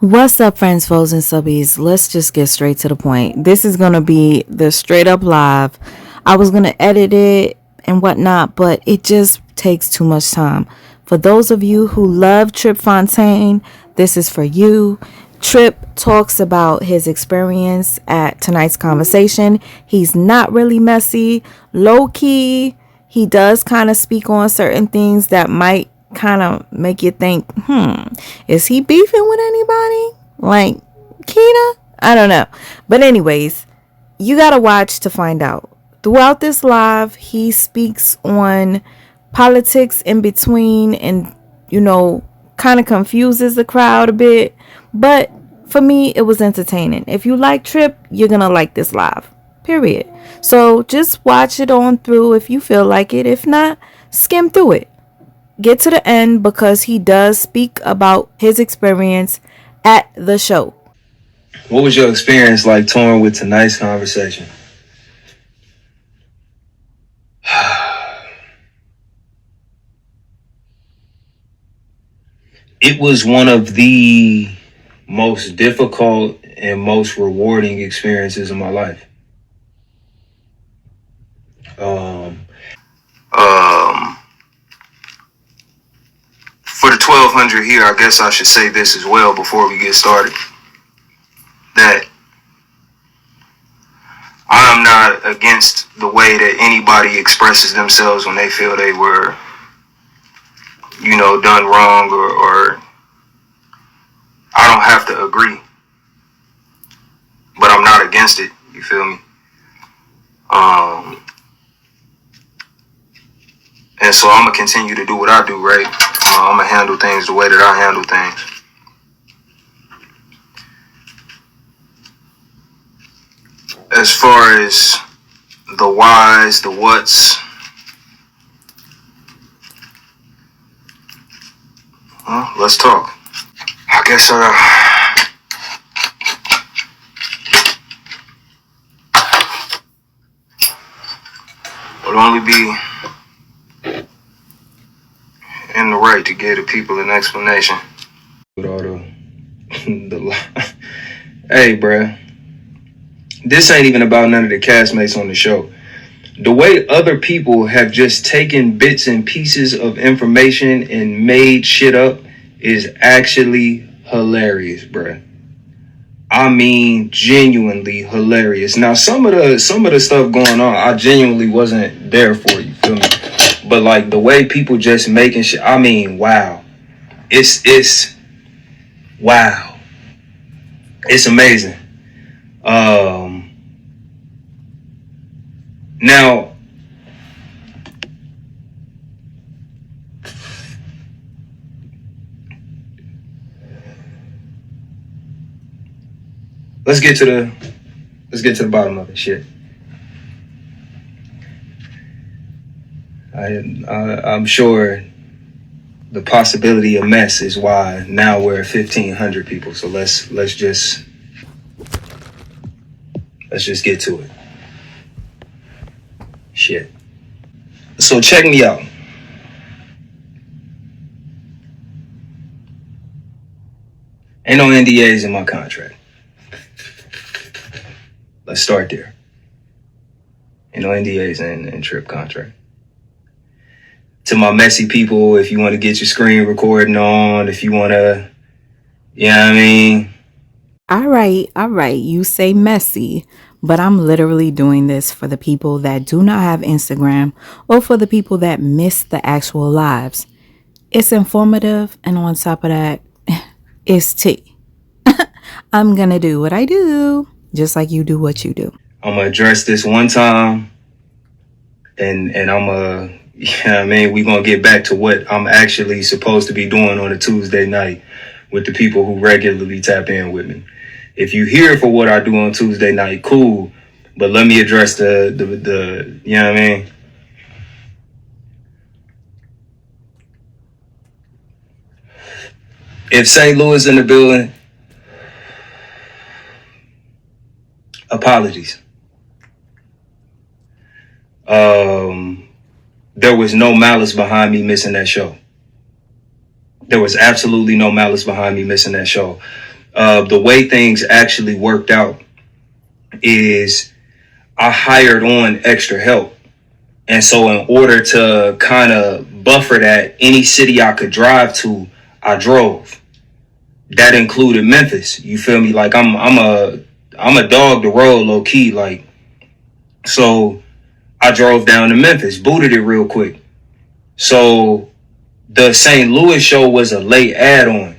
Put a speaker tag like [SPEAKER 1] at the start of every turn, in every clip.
[SPEAKER 1] What's up, friends, foes, and subbies? Let's just get straight to the point. This is going to be the straight up live. I was going to edit it and whatnot, but it just takes too much time. For those of you who love Tripp Fontane, this is for you. Tripp talks about his experience at tonight's conversation. He's not really messy, low key. He does kind of speak on certain things that might kind of make you think, is he beefing with anybody? Like Keita? I don't know. But anyways, you gotta watch to find out. Throughout this live, he speaks on politics in between and, kind of confuses the crowd a bit. But for me, it was entertaining. If you like Tripp, you're gonna like this live. Period. So just watch it on through if you feel like it. If not, skim through it. Get to the end because he does speak about his experience at the show.
[SPEAKER 2] What was your experience like touring with tonight's conversation? It was one of the most difficult and most rewarding experiences of my life. For the 1200 here, I guess I should say this as well before we get started. That I'm not against the way that anybody expresses themselves when they feel they were, done wrong or I don't have to agree. But I'm not against it, you feel me? And so I'm going to continue to do what I do, right? I'm going to handle things the way that I handle things. As far as the whys, the whats, well, let's talk. I guess would only be in the right to give the people an explanation. With all the hey, bruh. This ain't even about none of the castmates on the show. The way other people have just taken bits and pieces of information and made shit up is actually hilarious, bruh. I mean, genuinely hilarious. Now, some of the stuff going on, I genuinely wasn't there for, you feel me? But like the way people just making shit, I mean, wow. It's wow. It's amazing. Now, let's get to the bottom of it. Shit. I'm sure the possibility of mess is why now we're at 1,500 people. So let's just get to it. Shit. So check me out. Ain't no NDAs in my contract. Let's start there. Ain't no NDAs in Tripp contract. To my messy people, if you want to get your screen recording on, if you want to, you know what I mean?
[SPEAKER 1] All right. You say messy, but I'm literally doing this for the people that do not have Instagram or for the people that miss the actual lives. It's informative, and on top of that, it's tea. I'm going to do what I do, just like you do what you do.
[SPEAKER 2] I'm going to address this one time, and I'm going to, you know what I mean? We're going to get back to what I'm actually supposed to be doing on a Tuesday night with the people who regularly tap in with me. If you here for what I do on Tuesday night, cool. But let me address the you know what I mean? If St. Louis in the building, apologies. There was no malice behind me missing that show. There was absolutely no malice behind me missing that show. The way things actually worked out is I hired on extra help. And so in order to kind of buffer that, any city I could drive to, I drove. That included Memphis. You feel me? Like I'm a dog to roll low key. Like, so I drove down to Memphis, booted it real quick. So the St. Louis show was a late add on.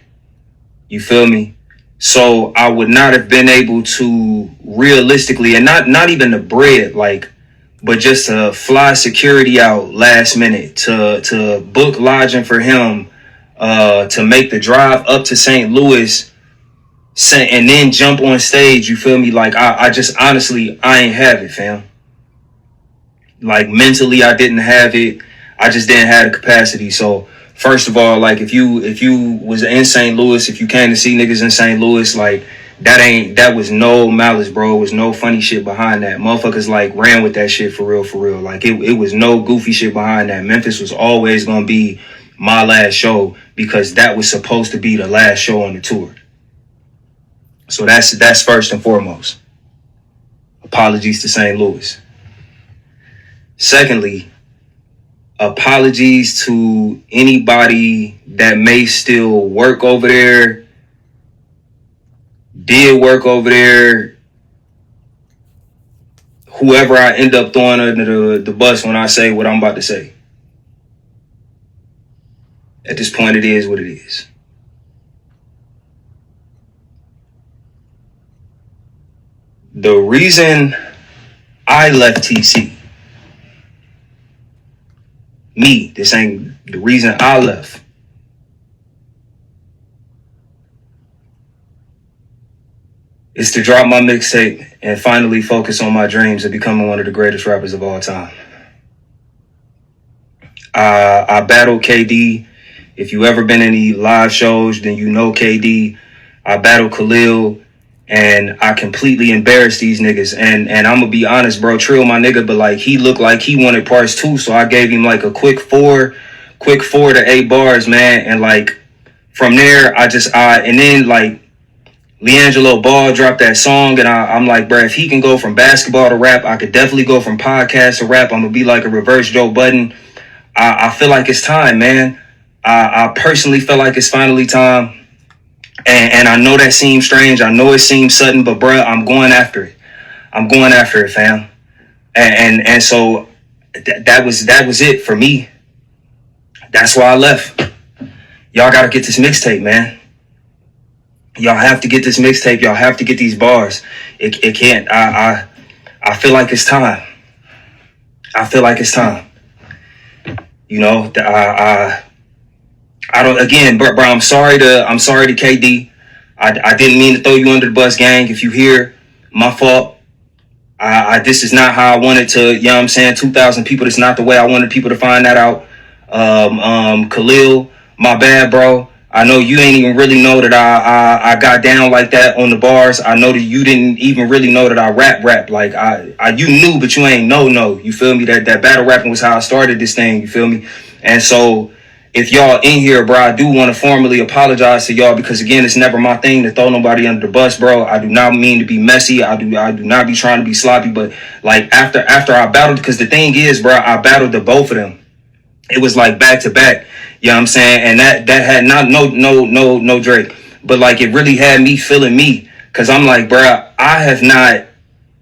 [SPEAKER 2] You feel me? So I would not have been able to realistically, and not even the bread, like, but just to fly security out last minute, to book lodging for him, to make the drive up to St. Louis, and then jump on stage. You feel me? Like I just honestly, I ain't have it, fam. Like mentally, I didn't have it. I just didn't have the capacity. So first of all, like if you was in St. Louis, if you came to see niggas in St. Louis, like that was no malice, bro. It was no funny shit behind that. Motherfuckers like ran with that shit for real, for real. Like it was no goofy shit behind that. Memphis was always gonna be my last show because that was supposed to be the last show on the tour. So that's first and foremost. Apologies to St. Louis. Secondly, apologies to anybody that may still work over there, did work over there, whoever I end up throwing under the bus when I say what I'm about to say. At this point, it is what it is. The reason I left TC, this ain't the reason I left. Is to drop my mixtape and finally focus on my dreams of becoming one of the greatest rappers of all time. I battled KD. If you ever been in any live shows, then you know KD. I battled Khalil, and I completely embarrassed these niggas. And I'm gonna be honest, bro, Trill my nigga, but like he looked like he wanted parts too, so I gave him like a quick 4 to 8 bars, man. And like from there, and then like Leangelo Ball dropped that song, and I'm like, bro, if he can go from basketball to rap, I could definitely go from podcast to rap. I'm gonna be like a reverse Joe Budden. I feel like it's time, man. I personally feel like it's finally time. And I know that seems strange. I know it seems sudden, but bro, I'm going after it. I'm going after it, fam. And so that was it for me. That's why I left. Y'all gotta get this mixtape, man. Y'all have to get this mixtape. Y'all have to get these bars. It can't. I feel like it's time. I feel like it's time. You know, I don't. Again, bro. I'm sorry to KD. I didn't mean to throw you under the bus, gang. If you hear, my fault. This is not how I wanted to. You know what I'm saying? 2,000 people. That's not the way I wanted people to find that out. Khalil, my bad, bro. I know you ain't even really know that I got down like that on the bars. I know that you didn't even really know that I rap. Like you knew, but you ain't know. You feel me? That battle rapping was how I started this thing. You feel me? And so if y'all in here, bro, I do want to formally apologize to y'all because again, it's never my thing to throw nobody under the bus, bro. I do not mean to be messy. I do not be trying to be sloppy, but like after I battled, because the thing is, bro, I battled the both of them. It was like back to back. You know what I'm saying? And that had not no Drake. But like it really had me feeling me. Cause I'm like, bro, I have not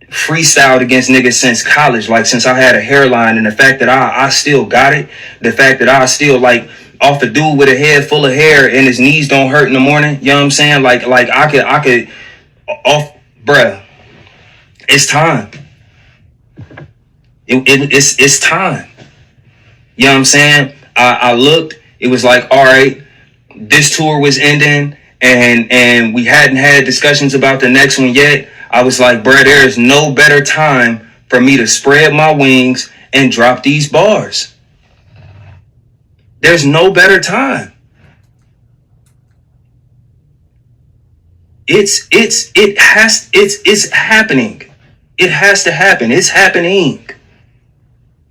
[SPEAKER 2] freestyled against niggas since college. Like since I had a hairline, and the fact that I still got it, the fact that I still like off a dude with a head full of hair and his knees don't hurt in the morning. You know what I'm saying? Like I could off, bruh. It's time. It's time. You know what I'm saying? I looked. It was like, all right, this tour was ending, and we hadn't had discussions about the next one yet. I was like, bro, there is no better time for me to spread my wings and drop these bars. There's no better time. It's happening. It has to happen. It's happening.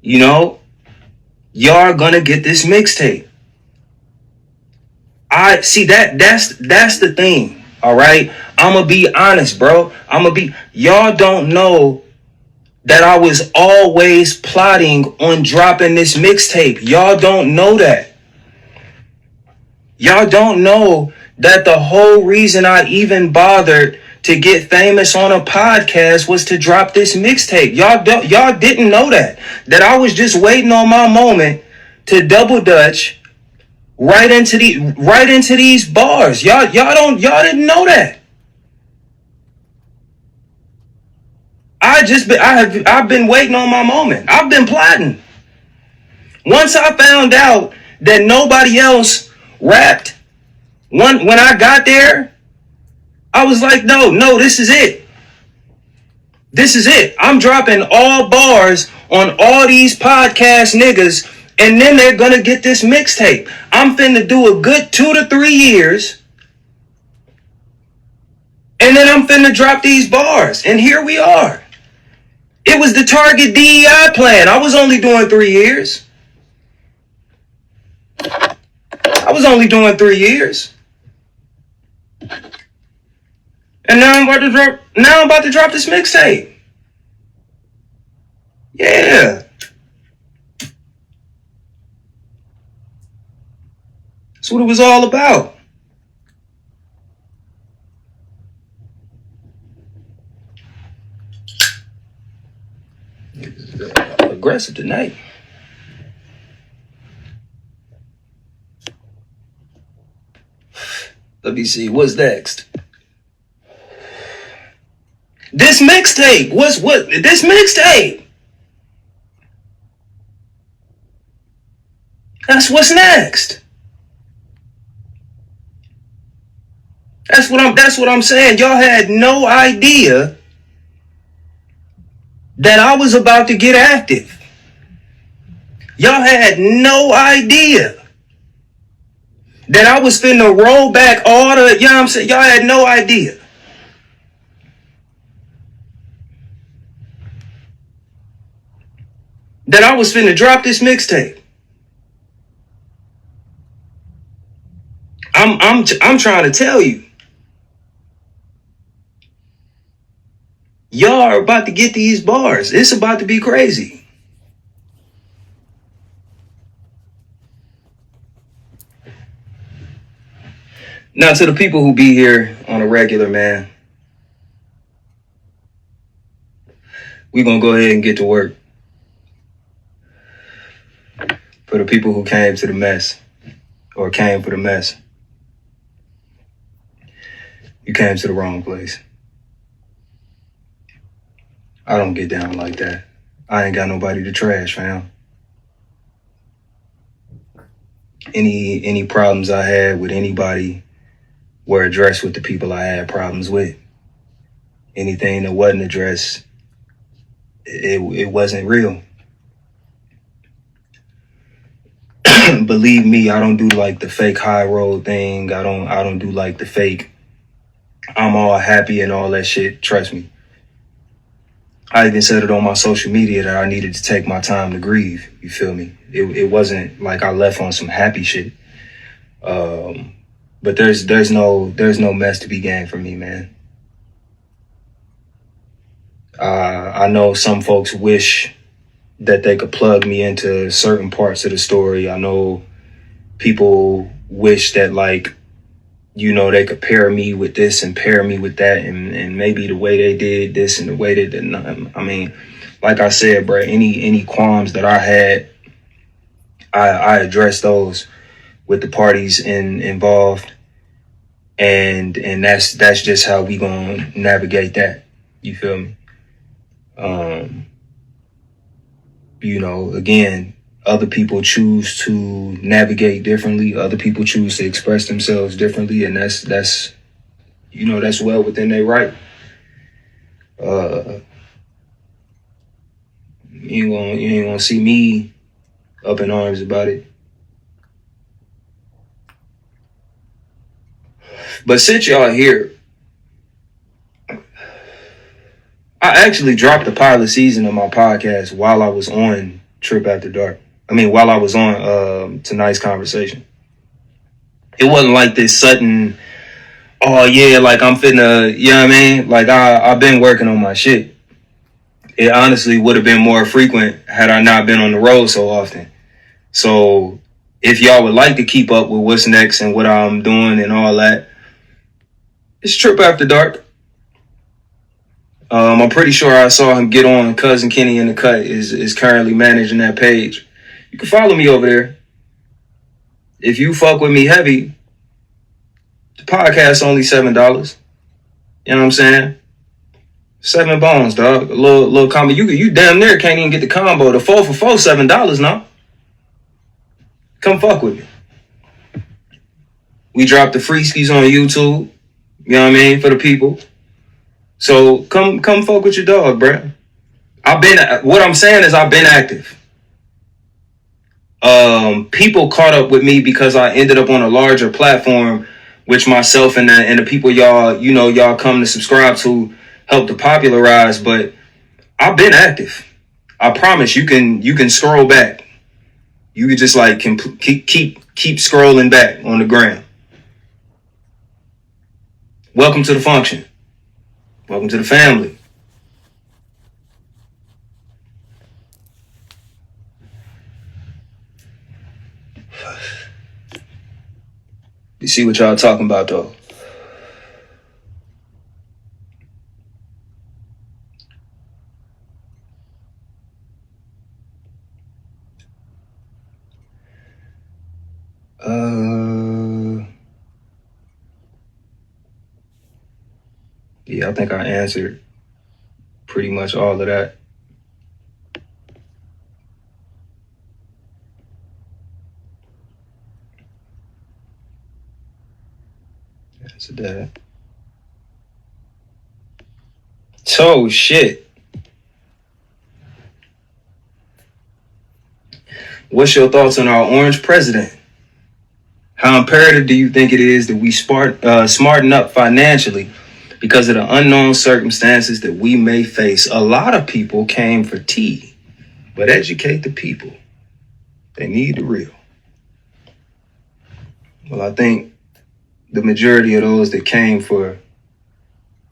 [SPEAKER 2] You know, y'all gonna get this mixtape. I see that's the thing. All right. I'm going to be honest, bro. Y'all don't know that I was always plotting on dropping this mixtape. Y'all don't know that. Y'all don't know that the whole reason I even bothered to get famous on a podcast was to drop this mixtape. Y'all didn't know that. That I was just waiting on my moment to double dutch right into these bars. Y'all didn't know that. I've been waiting on my moment. I've been plotting. Once I found out that nobody else rapped, when I got there, I was like, no, this is it. This is it. I'm dropping all bars on all these podcast niggas, and then they're gonna get this mixtape. I'm finna do a good 2 to 3 years, and then I'm finna drop these bars. And here we are. It was the target DEI plan. I was only doing 3 years. I was only doing 3 years. And now I'm about to drop this mixtape. Yeah. That's what it was all about. Aggressive tonight. Let me see. What's next? This mixtape. This mixtape? That's what's next. That's what I'm saying. Y'all had no idea that I was about to get active. Y'all had no idea that I was finna roll back all the, you know what I'm saying? Y'all had no idea. That I was finna drop this mixtape. I'm trying to tell you. Y'all are about to get these bars. It's about to be crazy. Now, to the people who be here on a regular, man, we're going to go ahead and get to work. For the people who came to the mess, or came for the mess, you came to the wrong place. I don't get down like that. I ain't got nobody to trash, fam. Any problems I had with anybody were addressed with the people I had problems with. Anything that wasn't addressed, it wasn't real. Believe me, I don't do like the fake high road thing. I don't do like the fake I'm all happy and all that shit. Trust me. I even said it on my social media that I needed to take my time to grieve. You feel me? It wasn't like I left on some happy shit. But there's no mess to be gained for me, man. I know some folks wish that they could plug me into certain parts of the story. I know people wish that, like, you know, they could pair me with this and pair me with that, and maybe the way they did this and the way they did not. I mean, like I said, bro, any qualms that I had, I addressed those with the parties involved, and that's just how we gonna navigate that. You feel me? You know, again, other people choose to navigate differently. Other people choose to express themselves differently, and that's you know, that's well within their right. You ain't gonna see me up in arms about it. But since y'all here, I actually dropped the pilot season of my podcast while I was on Trip After Dark. While I was on Tonight's Conversation. It wasn't like this sudden, oh yeah, like I'm finna, you know what I mean? Like I've been working on my shit. It honestly would have been more frequent had I not been on the road so often. So if y'all would like to keep up with what's next and what I'm doing and all that, it's Tripp After Dark. I'm pretty sure I saw him get on. Cousin Kenny in the Cut is currently managing that page. You can follow me over there. If you fuck with me heavy, the podcast only $7. You know what I'm saying? 7 bones, dog. A little combo. You damn near can't even get the combo. The 4 for 4, $7 now. Come fuck with me. We dropped the free skis on YouTube. You know what I mean? For the people. So come fuck with your dog, bruh. What I'm saying is I've been active. People caught up with me because I ended up on a larger platform, which myself and the people y'all come to subscribe to help to popularize. But I've been active. I promise you can scroll back. You could just like keep scrolling back on the gram. Welcome to the function. Welcome to the family. You see what y'all talking about though. Yeah, I think I answered pretty much all of that. Answered that. So shit. What's your thoughts on our orange president? How imperative do you think it is that we smarten up financially because of the unknown circumstances that we may face? A lot of people came for tea, but educate the people. They need the real. Well, I think the majority of those that came for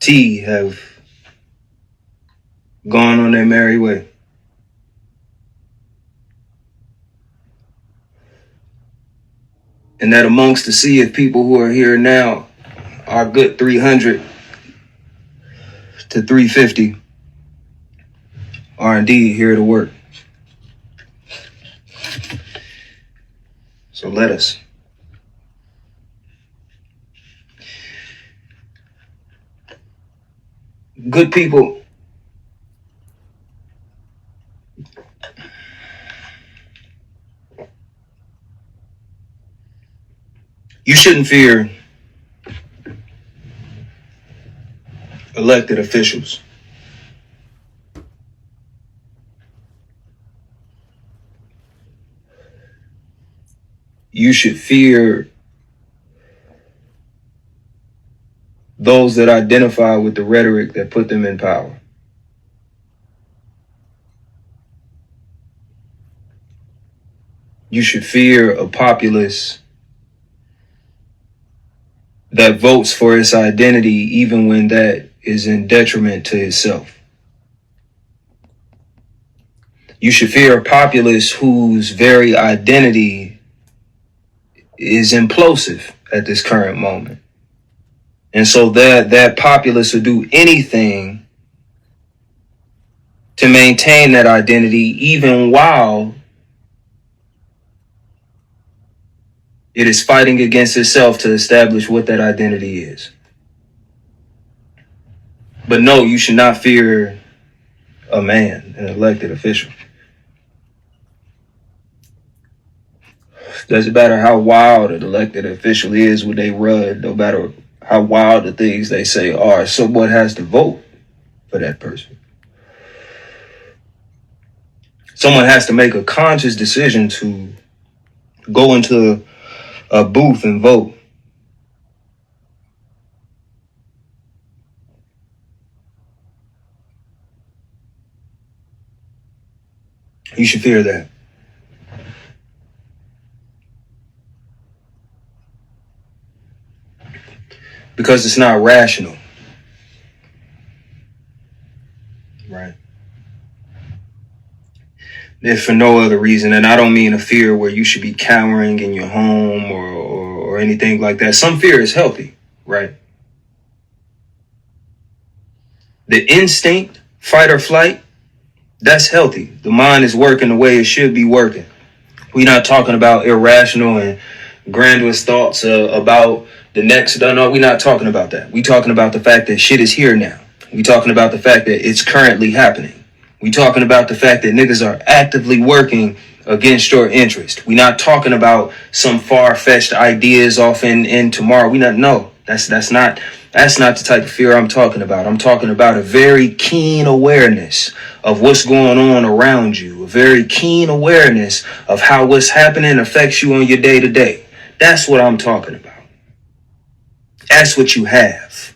[SPEAKER 2] tea have gone on their merry way. And that amongst the sea of people who are here now, our good 300 to 350 are indeed here to work. So let us. Good people, you shouldn't fear elected officials. You should fear those that identify with the rhetoric that put them in power. You should fear a populace that votes for its identity even when that is in detriment to itself. You should fear a populace whose very identity is implosive at this current moment. And so that populace will do anything to maintain that identity even while it is fighting against itself to establish what that identity is. But no, you should not fear a man, an elected official. Doesn't matter how wild an elected official is when they run, no matter how wild the things they say are, someone has to vote for that person. Someone has to make a conscious decision to go into a booth and vote. You should fear that. because it's not rational. Right. If for no other reason, and I don't mean a fear where you should be cowering in your home or anything like that. Some fear is healthy, right? The instinct, fight or flight, that's healthy. The mind is working the way it should be working. We're not talking about irrational and grandiose thoughts about the next. No, we're not talking about that. We're talking about the fact that shit is here now. We're talking about the fact that it's currently happening. We're talking about the fact that niggas are actively working against your interest. We're not talking about some far-fetched ideas off in tomorrow. We not no. That's not the type of fear I'm talking about. I'm talking about a very keen awareness of what's going on around you, a very keen awareness of how what's happening affects you on your day-to-day. That's what I'm talking about. That's what you have.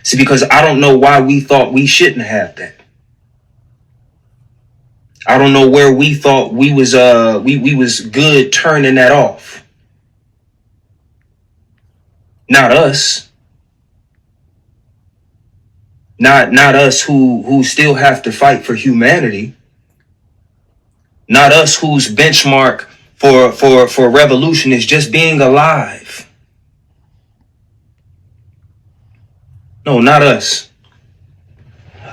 [SPEAKER 2] See, because I don't know why we thought we shouldn't have that. I don't know where we thought we was good turning that off. Not us. Not us who still have to fight for humanity. Not us whose benchmark for revolution is just being alive. No, not us.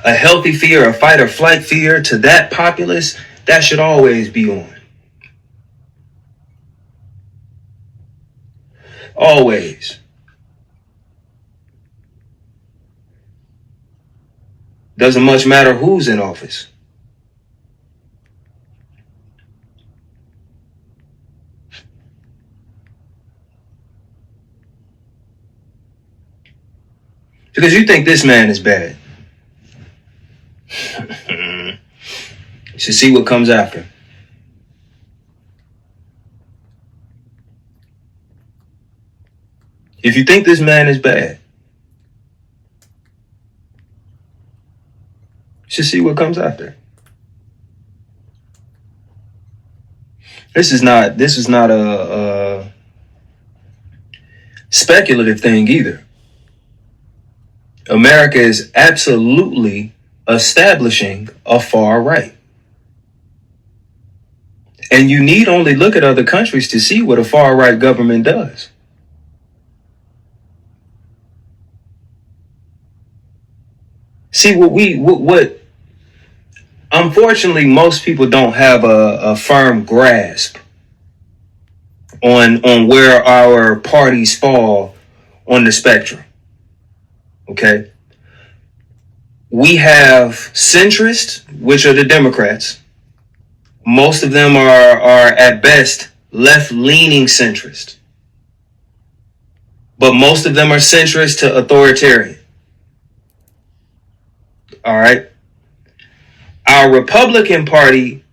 [SPEAKER 2] A healthy fear, a fight or flight fear to that populace, that should always be on. Always. Doesn't much matter who's in office. Because you think this man is bad. You should see what comes after. If you think this man is bad, you should see what comes after. This is not a speculative thing either. America is absolutely establishing a far right. And you need only look at other countries to see what a far right government does. See, what unfortunately most people don't have a firm grasp on where our parties fall on the spectrum. Okay? We have centrists, which are the Democrats. Most of them are at best left-leaning centrist. But most of them are centrist to authoritarian. All right. Our Republican Party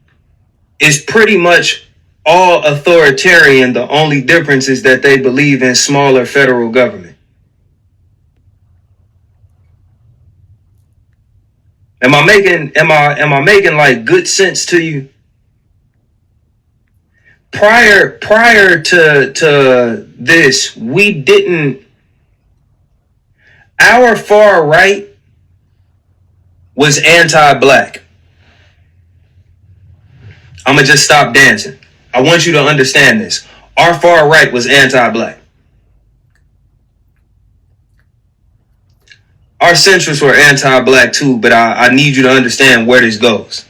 [SPEAKER 2] is pretty much all authoritarian. The only difference is that they believe in smaller federal government. Am I making like good sense to you? Prior to this, we didn't. Our far right was anti-black. I'm going to just stop dancing. I want you to understand this. Our far right was anti-black. Our centrists were anti-black too, but I need you to understand where this goes.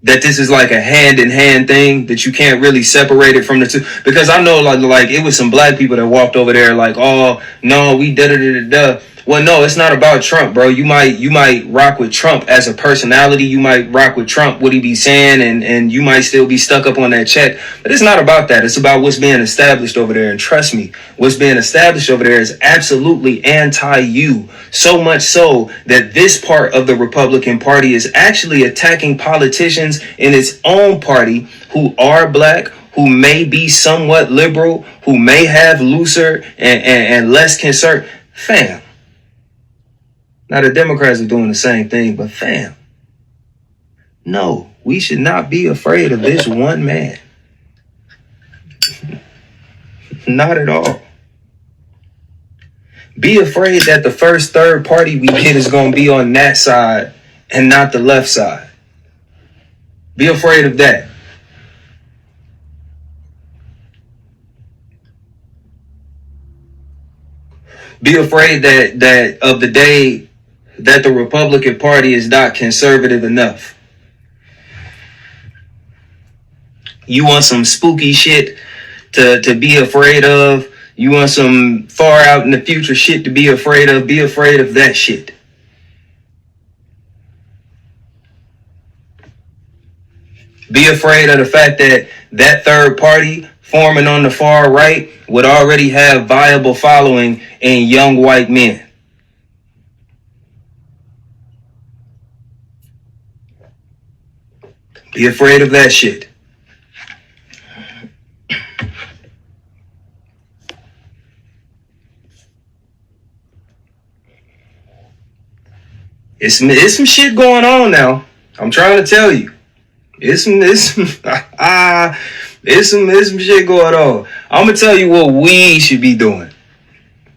[SPEAKER 2] That this is like a hand-in-hand thing, that you can't really separate it from the two. Because I know like it was some black people that walked over there like, oh, no, we da-da-da-da-da. Well, no, it's not about Trump, bro. You might rock with Trump as a personality. You might rock with Trump, what he be saying, and you might still be stuck up on that check. But it's not about that. It's about what's being established over there. And trust me, what's being established over there is absolutely anti-you. So much so that this part of the Republican Party is actually attacking politicians in its own party who are black, who may be somewhat liberal, who may have looser and less concern. Fam. Now the Democrats are doing the same thing, but fam, no, we should not be afraid of this one man. Not at all. Be afraid that the first third party we get is going to be on that side and not the left side. Be afraid of that. Be afraid that of the day that the Republican Party is not conservative enough. You want some spooky shit to be afraid of? You want some far out in the future shit to be afraid of? Be afraid of that shit. Be afraid of the fact that that third party forming on the far right would already have viable following in young white men. Be afraid of that shit. It's some shit going on now. I'm trying to tell you. It's some shit going on. I'm gonna tell you what we should be doing.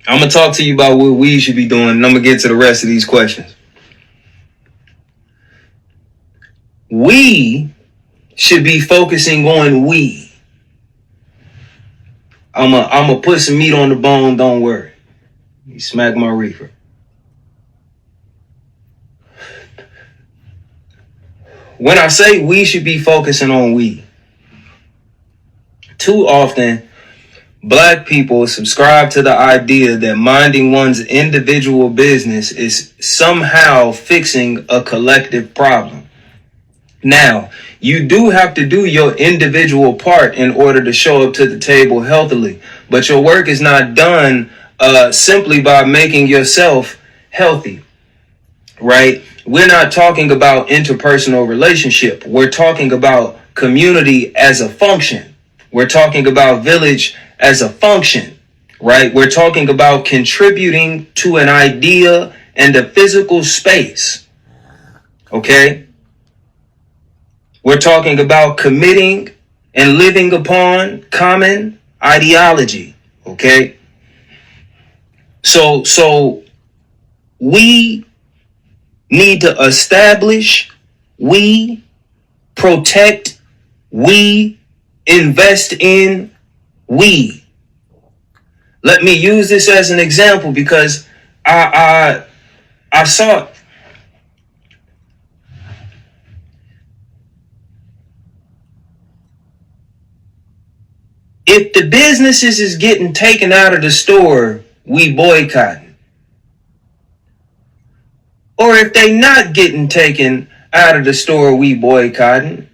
[SPEAKER 2] I'm gonna talk to you about what we should be doing, and I'm gonna get to the rest of these questions. We should be focusing on we. I'm gonna put some meat on the bone. Don't worry. You smack my reefer. When I say we should be focusing on we, too often Black people subscribe to the idea that minding one's individual business is somehow fixing a collective problem. Now, you do have to do your individual part in order to show up to the table healthily, but your work is not done simply by making yourself healthy, right? We're not talking about interpersonal relationship. We're talking about community as a function. We're talking about village as a function, right? We're talking about contributing to an idea and a physical space, okay? We're talking about committing and living upon common ideology, okay? So we need to establish, we protect, we invest in, we. Let me use this as an example because I saw it. If the businesses is getting taken out of the store, we boycotting. Or if they not getting taken out of the store, we boycotting.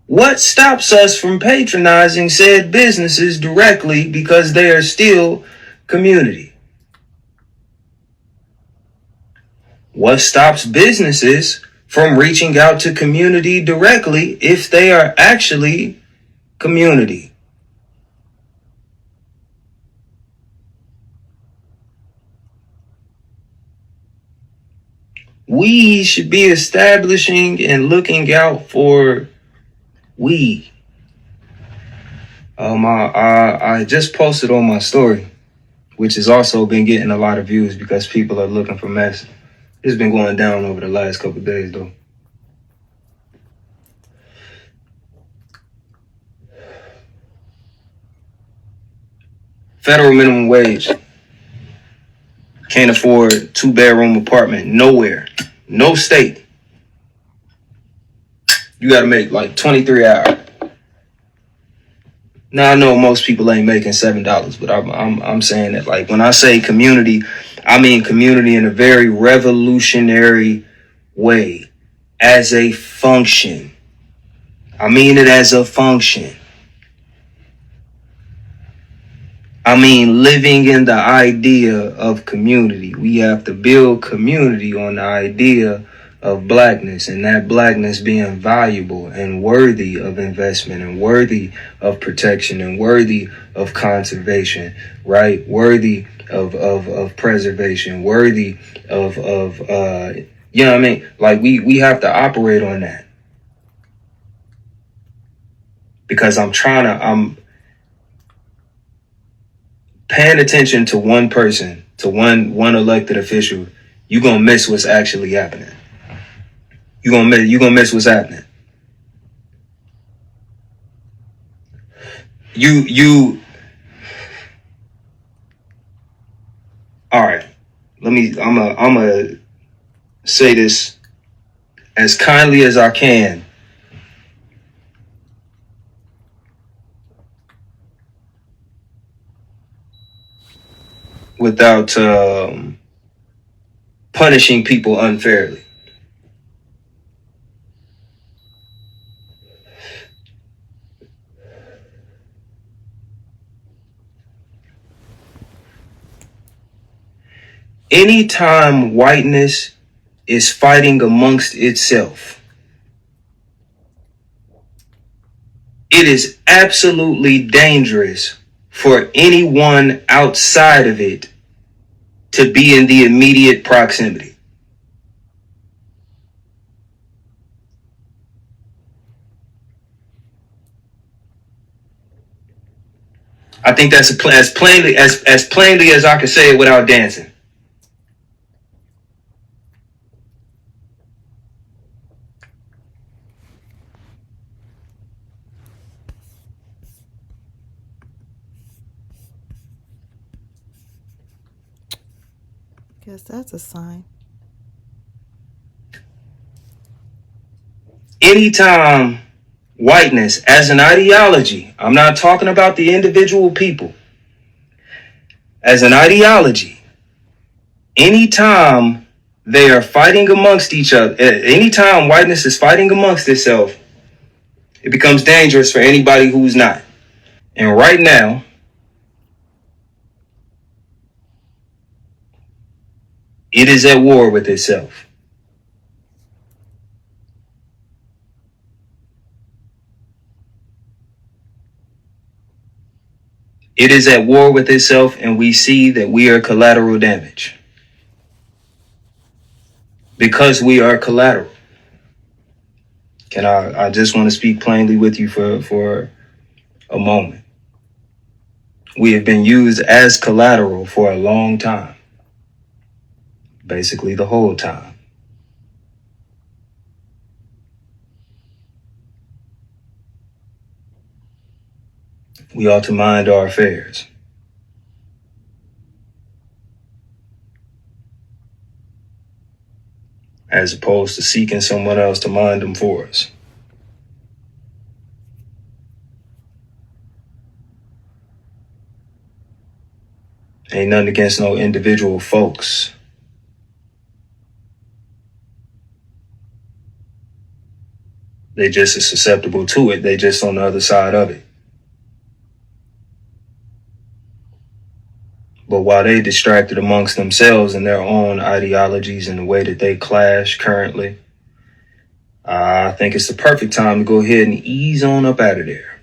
[SPEAKER 2] What stops us from patronizing said businesses directly because they are still community? What stops businesses from reaching out to community directly if they are actually community? We should be establishing and looking out for we. I just posted on my story, which has also been getting a lot of views because people are looking for mess. It's been going down over the last couple of days though. Federal minimum wage. Can't afford 2-bedroom apartment nowhere. No state. You gotta make like 23 hours. Now I know most people ain't making $7, but I'm saying that like when I say community, I mean community in a very revolutionary way, as a function. I mean it as a function. I mean living in the idea of community. We have to build community on the idea of blackness, and that blackness being valuable and worthy of investment and worthy of protection and worthy of conservation, right? Worthy of preservation, worthy of you know what I mean? Like we have to operate on that. Because I'm paying attention to one person, to one elected official, you're gonna miss what's actually happening. You're gonna miss what's happening. You all right. I'm a say this as kindly as I can. Without punishing people unfairly. Anytime whiteness is fighting amongst itself, it is absolutely dangerous for anyone outside of it to be in the immediate proximity. I think that's as plainly as I can say it without dancing.
[SPEAKER 1] Guess that's a sign.
[SPEAKER 2] Anytime whiteness as an ideology, I'm not talking about the individual people, as an ideology, anytime they are fighting amongst each other, anytime whiteness is fighting amongst itself, it becomes dangerous for anybody who's not. And right now, it is at war with itself. It is at war with itself, and we see that we are collateral damage. Because we are collateral. I just want to speak plainly with you for a moment. We have been used as collateral for a long time. Basically the whole time. We ought to mind our affairs. As opposed to seeking someone else to mind them for us. Ain't nothing against no individual folks. They just as susceptible to it. They just on the other side of it. But while they distracted amongst themselves and their own ideologies and the way that they clash currently, I think it's the perfect time to go ahead and ease on up out of there.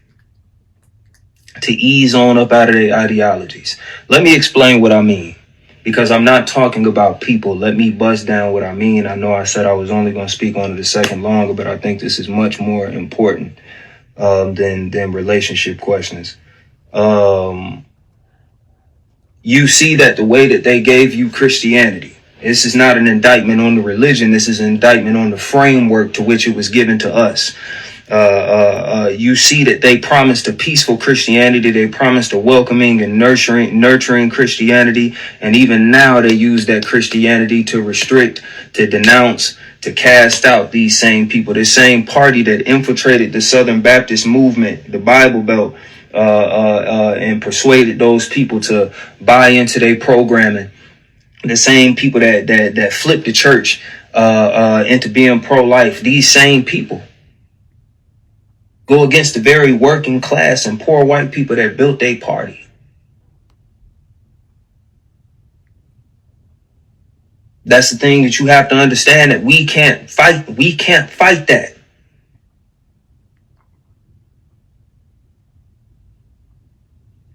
[SPEAKER 2] To ease on up out of their ideologies. Let me explain what I mean. Because I'm not talking about people. Let me bust down what I mean. I know I said I was only going to speak on it a second longer, but I think this is much more important than relationship questions. You see that the way that they gave you Christianity, this is not an indictment on the religion. This is an indictment on the framework to which it was given to us. You see that they promised a peaceful Christianity. They promised a welcoming and nurturing Christianity. And even now they use that Christianity to restrict, to denounce, to cast out these same people. The same party that infiltrated the Southern Baptist movement, the Bible Belt, and persuaded those people to buy into their programming. The same people that flipped the church into being pro-life. These same people go against the very working class and poor white people that built their party. That's the thing that you have to understand, that we can't fight that.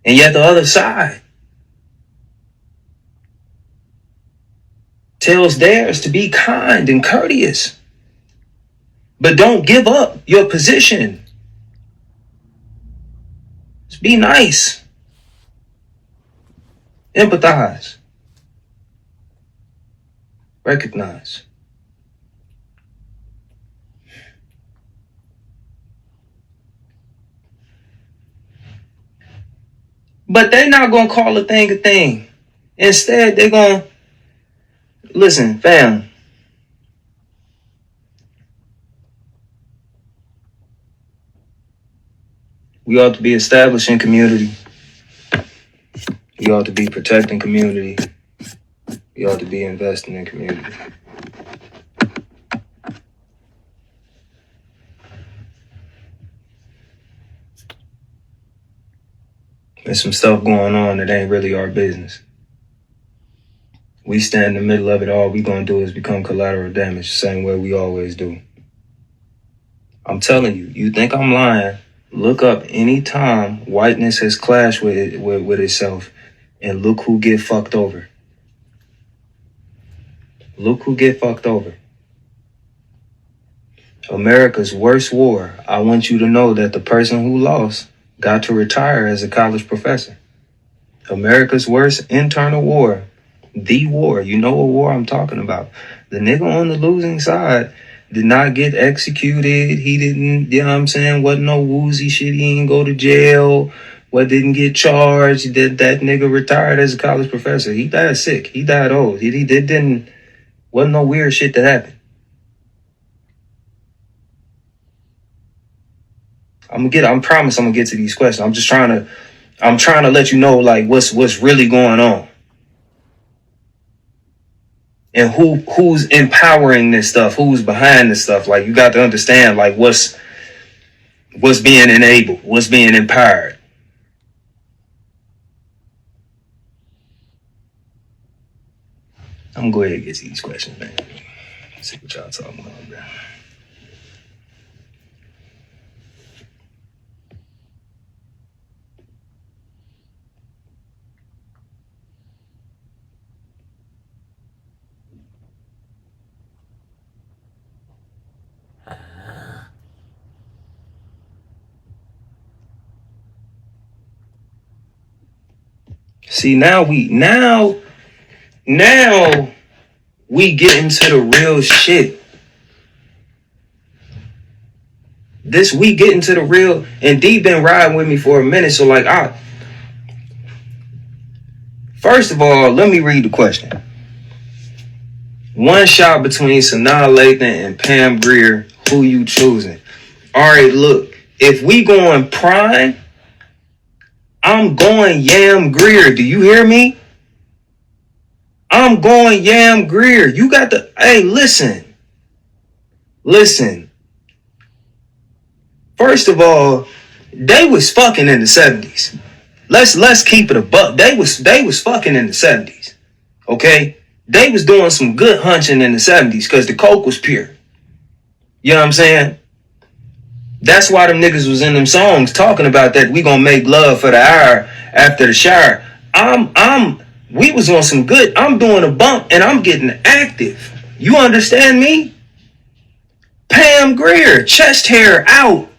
[SPEAKER 2] And yet the other side tells theirs to be kind and courteous. But don't give up your position. Just be nice. Empathize. Recognize. But they not gonna call a thing a thing. Instead, they gonna listen, fam. We ought to be establishing community. We ought to be protecting community. We ought to be investing in community. There's some stuff going on that ain't really our business. We stand in the middle of it. All we gonna do is become collateral damage, the same way we always do. I'm telling you, you think I'm lying? Look up any time whiteness has clashed with itself, and look who get fucked over. Look who get fucked over. America's worst war. I want you to know that the person who lost got to retire as a college professor. America's worst internal war. The war. You know what war I'm talking about. The nigga on the losing side did not get executed. He didn't, you know what I'm saying? Wasn't no woozy shit. He didn't go to jail. What didn't get charged. That nigga retired as a college professor. He died sick. He died old. Wasn't no weird shit that happened. I promise I'm gonna get to these questions. I'm trying to let you know like what's really going on. And who's empowering this stuff, who's behind this stuff. Like you got to understand like what's being enabled, what's being empowered. I'm gonna go ahead and get to these questions, man. See what y'all talking about, man. See, now we get into the real shit. We get into the real, and D been riding with me for a minute, so like first of all, let me read the question. One shot between Sanaa Lathan and Pam Grier, who you choosing? Alright, look, if we going prime, I'm going Yam Grier. Do you hear me? I'm going Yam Grier. You got the... Hey, listen. First of all, they was fucking in the 70s. Let's keep it a buck. They was fucking in the 70s. Okay? They was doing some good hunching in the 70s because the coke was pure. You know what I'm saying? That's why them niggas was in them songs talking about that we gonna make love for the hour after the shower. We was on some good. I'm doing a bump and I'm getting active. You understand me? Pam Grier, chest hair out.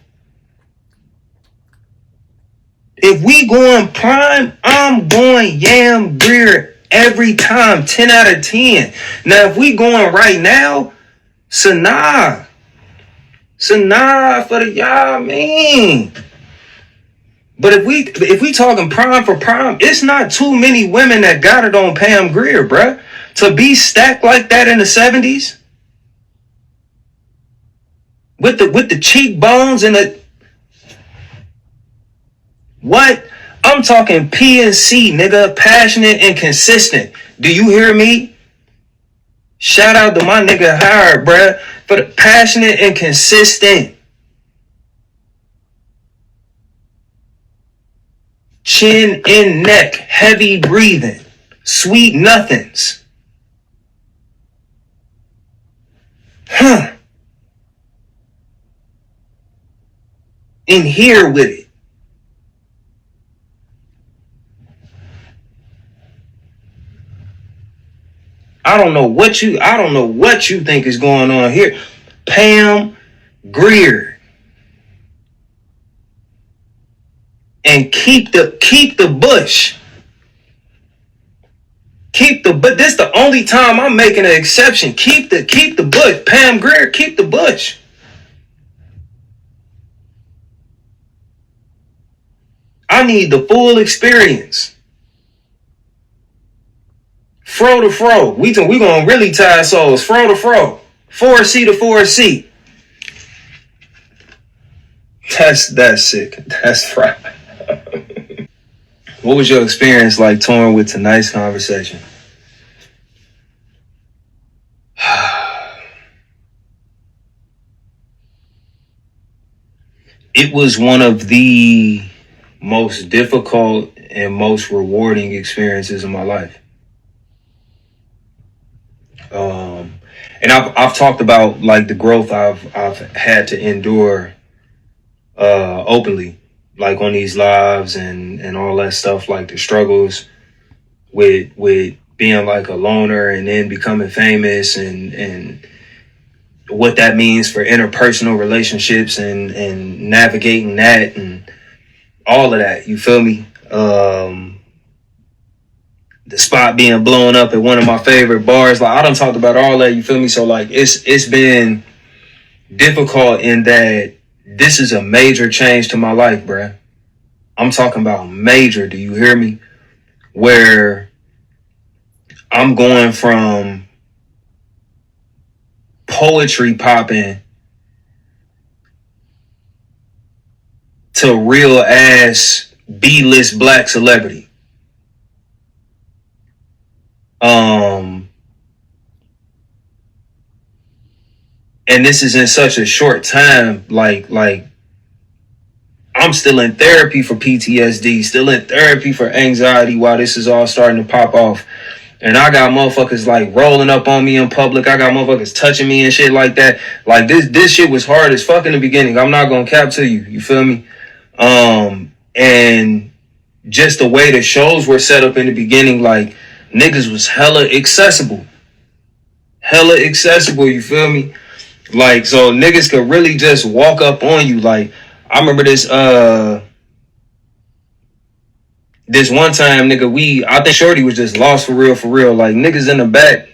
[SPEAKER 2] If we going prime, I'm going Yam Grier every time, 10 out of 10. Now, if we going right now, Sanaa for the y'all, man. But if we talking prime for prime, it's not too many women that got it on Pam Grier, bruh. To be stacked like that in the 70s, with the cheekbones and the what? I'm talking PNC, nigga, passionate and consistent. Do you hear me? Shout out to my nigga Howard, bruh, for the passionate and consistent. Chin in neck, heavy breathing, sweet nothings. In here with it. I don't know what you think is going on here. Pam Grier. And keep the bush. But this the only time I'm making an exception. Keep the bush. Pam Grier, keep the bush. I need the full experience. Fro to fro. We gonna really tie souls. Fro to fro. 4C to 4C. That's sick. That's right. What was your experience like touring with tonight's conversation? It was one of the most difficult and most rewarding experiences of my life. And I've talked about like the growth I've had to endure openly, like on these lives and all that stuff, like the struggles with being like a loner and then becoming famous and what that means for interpersonal relationships and navigating that and all of that. You feel me? The spot being blown up at one of my favorite bars. Like I done talked about all that. You feel me? So like it's been difficult in that this is a major change to my life, bruh. I'm talking about major. Do you hear me? Where I'm going from poetry popping to real ass B-list black celebrity. And this is in such a short time, like I'm still in therapy for PTSD, still in therapy for anxiety while this is all starting to pop off. And I got motherfuckers like rolling up on me in public. I got motherfuckers touching me and shit like that. Like this shit was hard as fuck in the beginning. I'm not gonna cap to you. You feel me? And just the way the shows were set up in the beginning, like niggas was hella accessible. You feel me? Like, so niggas could really just walk up on you. Like, I remember this one time, nigga, I think Shorty was just lost for real. Like, niggas in the back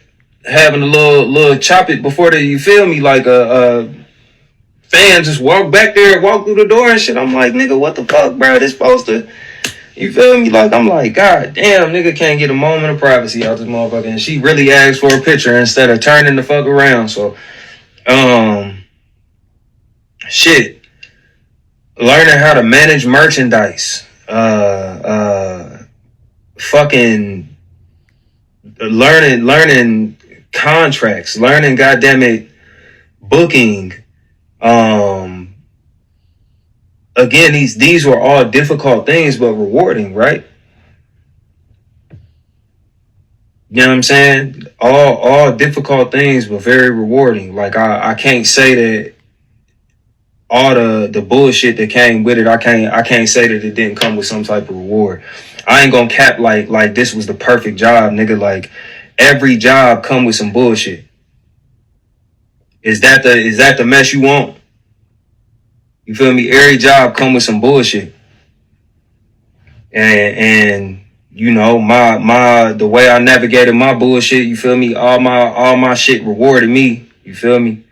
[SPEAKER 2] having a little chop it before they, you feel me? Like, fan just walk back there, walk through the door and shit. I'm like, nigga, what the fuck, bro? This supposed to, you feel me? Like, I'm like, God damn, nigga can't get a moment of privacy out this motherfucker. And she really asked for a picture instead of turning the fuck around. So, shit. Learning how to manage merchandise. Fucking learning contracts, learning goddammit booking. Again, these were all difficult things, but rewarding, right? You know what I'm saying? All difficult things, but very rewarding. Like I can't say that all the bullshit that came with it, I can't say that it didn't come with some type of reward. I ain't gonna cap like this was the perfect job, nigga. Like every job come with some bullshit. Is that the mess you want? You feel me? Every job come with some bullshit. And you know, the way I navigated my bullshit, you feel me? All my shit rewarded me. You feel me?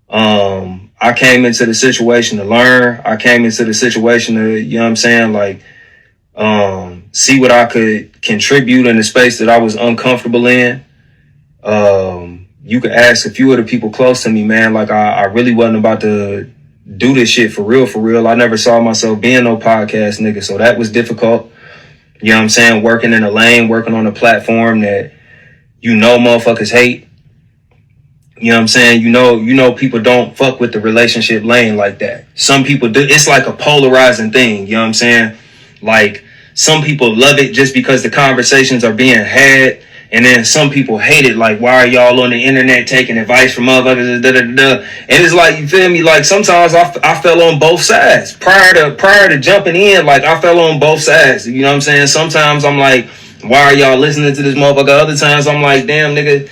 [SPEAKER 2] I came into the situation to learn. I came into the situation to, you know what I'm saying, like, see what I could contribute in the space that I was uncomfortable in. You could ask a few of the people close to me, man. Like, I really wasn't about to do this shit for real. I never saw myself being no podcast nigga, so that was difficult. You know what I'm saying? Working in a lane, working on a platform that you know motherfuckers hate. You know what I'm saying? You know people don't fuck with the relationship lane like that. Some people do. It's like a polarizing thing. You know what I'm saying? Like some people love it just because the conversations are being had. And then some people hate it. Like, why are y'all on the internet taking advice from motherfuckers? And it's like, you feel me? Like sometimes I fell on both sides prior to jumping in. Like I fell on both sides. You know what I'm saying? Sometimes I'm like, why are y'all listening to this motherfucker? Other times I'm like, damn nigga,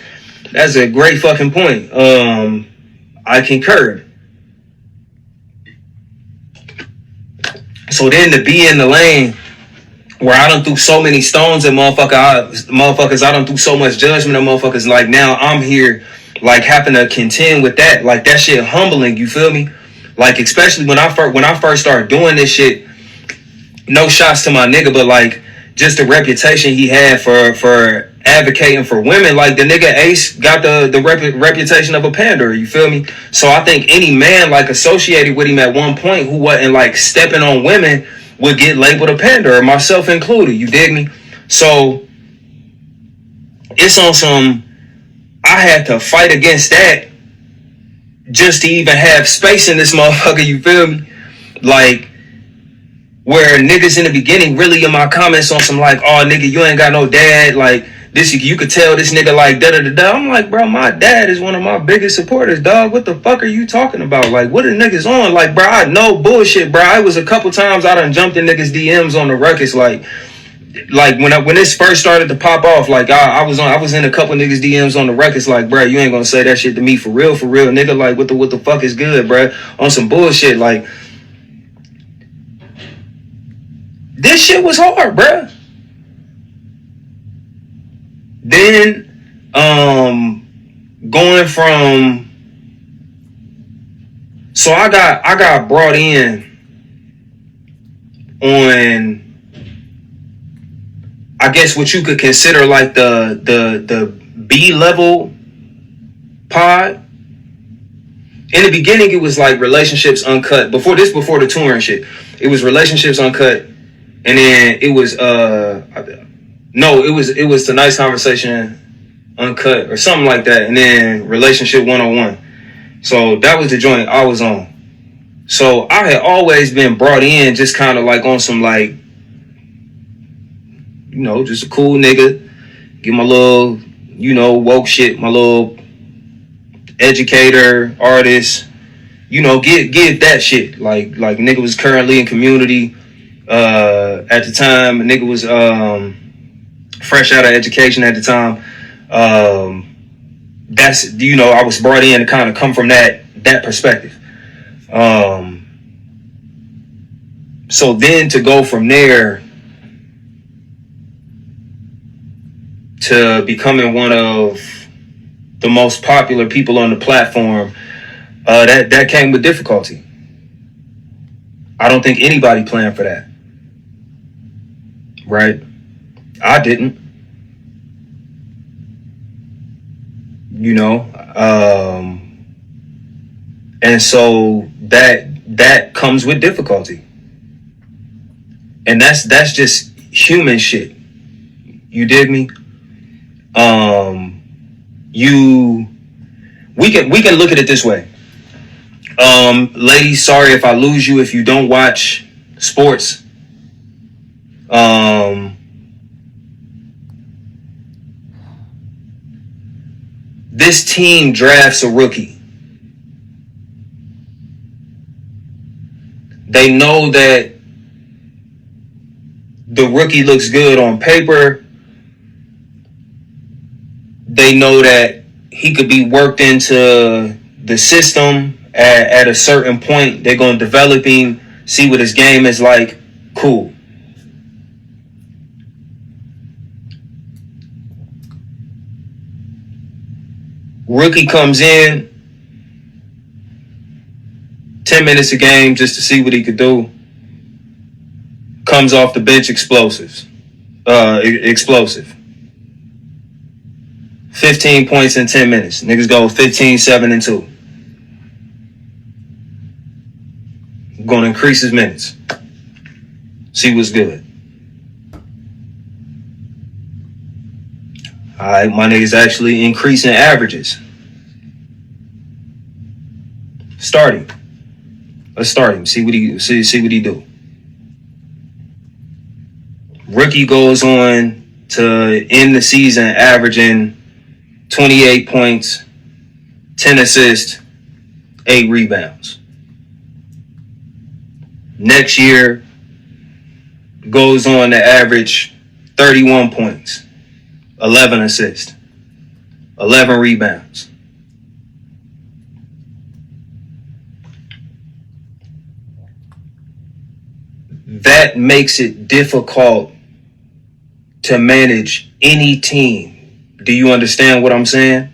[SPEAKER 2] that's a great fucking point. I concur. So then to be in the lane where I done threw so many stones at motherfuckers. I done threw so much judgment at motherfuckers. Like now I'm here, like having to contend with that. Like that shit humbling. You feel me? Like especially when I first started doing this shit. No shots to my nigga, but like just the reputation he had for advocating for women. Like the nigga Ace got the reputation of a panderer. You feel me? So I think any man like associated with him at one point who wasn't like stepping on women would get labeled a panderer, myself included. You dig me? So it's on some. I had to fight against that just to even have space in this motherfucker. You feel me? Like. Where niggas in the beginning really in my comments on some like, oh nigga, you ain't got no dad, like this, you could tell this nigga like da da da da. I'm like, bro, my dad is one of my biggest supporters, dog. What the fuck are you talking about? Like, what are niggas on? Like, bro, I know bullshit, bro. I was a couple times I done jumped in niggas DMs on the ruckus, like when this first started to pop off, like I was in a couple niggas DMs on the ruckus, like, bro, you ain't gonna say that shit to me for real, nigga. Like, what the fuck is good, bro? On some bullshit, like. This shit was hard, bruh. Then, going from, so I got brought in on, I guess what you could consider like the B level pod. In the beginning, it was like Relationships Uncut. Before the touring shit, it was Relationships Uncut. And then it was it was Tonight's Conversation Uncut or something like that. And then Relationship 101. So that was the joint I was on. So I had always been brought in just kind of like on some like, you know, just a cool nigga. Get my little, you know, woke shit, my little educator, artist, you know, give that shit. Like nigga was currently in community. At the time, a nigga was fresh out of education at the time. That's, you know, I was brought in to kind of come from that perspective. So then to go from there to becoming one of the most popular people on the platform, that came with difficulty. I don't think anybody planned for that. Right? I didn't. You know? And so that comes with difficulty. And that's just human shit. You dig me? We can look at it this way. Ladies, sorry if I lose you if you don't watch sports. This team drafts a rookie. They know that the rookie looks good on paper. They know that he could be worked into the system at a certain point. They're going to develop him, see what his game is like. Cool. Rookie comes in, 10 minutes a game just to see what he could do. Comes off the bench explosive. 15 points in 10 minutes. Niggas go 15, 7, and 2. Going to increase his minutes. See what's good. All right, my niggas actually increasing averages. Start him. Let's start him. See what he do. Rookie goes on to end the season averaging 28 points, 10 assists, 8 rebounds. Next year goes on to average 31 points, 11 assists, 11 rebounds. That makes it difficult to manage any team. Do you understand what I'm saying?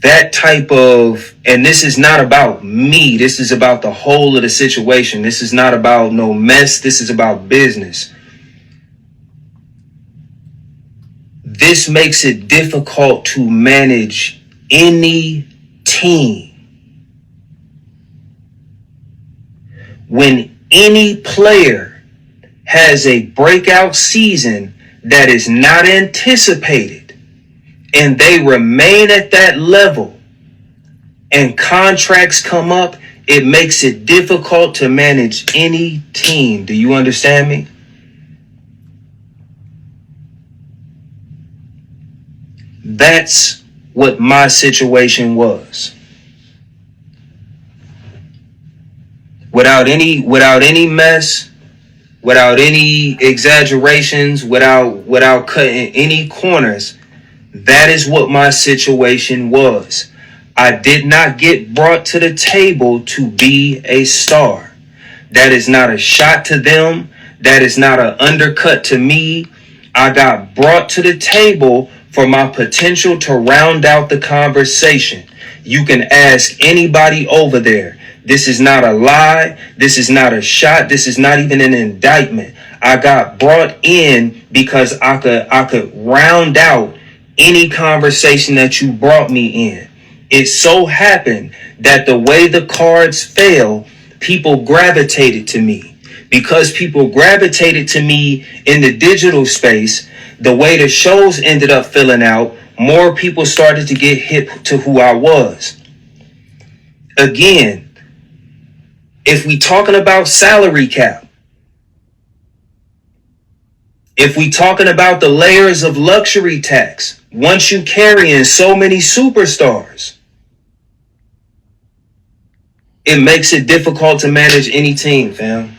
[SPEAKER 2] That type of, and this is not about me. This is about the whole of the situation. This is not about no mess. This is about business. This makes it difficult to manage any team. When any player has a breakout season that is not anticipated, and they remain at that level, and contracts come up, it makes it difficult to manage any team. Do you understand me? That's what my situation was. Without any mess, without any exaggerations, without cutting any corners, that is what my situation was. I did not get brought to the table to be a star. That is not a shot to them. That is not an undercut to me. I got brought to the table for my potential to round out the conversation. You can ask anybody over there. This is not a lie. This is not a shot. This is not even an indictment. I got brought in because I could round out any conversation that you brought me in. It so happened that the way the cards fell, people gravitated to me. Because people gravitated to me in the digital space, the way the shows ended up filling out, more people started to get hip to who I was. Again, if we talking about salary cap, if we talking about the layers of luxury tax, once you carrying so many superstars, it makes it difficult to manage any team, fam.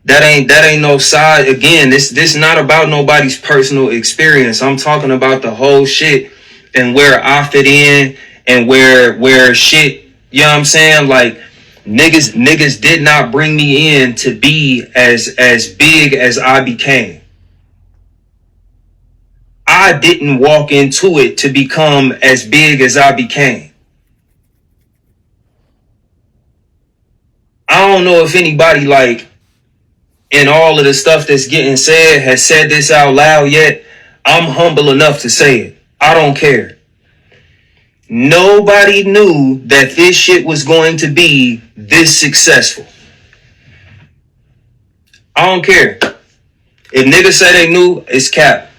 [SPEAKER 2] That ain't no side. Again, this not about nobody's personal experience. I'm talking about the whole shit and where I fit in and where shit, you know what I'm saying? Like niggas did not bring me in to be as big as I became. I didn't walk into it to become as big as I became. I don't know if anybody, like, in all of the stuff that's getting said has said this out loud yet. I'm humble enough to say it. I don't care. Nobody knew that this shit was going to be this successful. I don't care. If niggas say they knew, it's cap.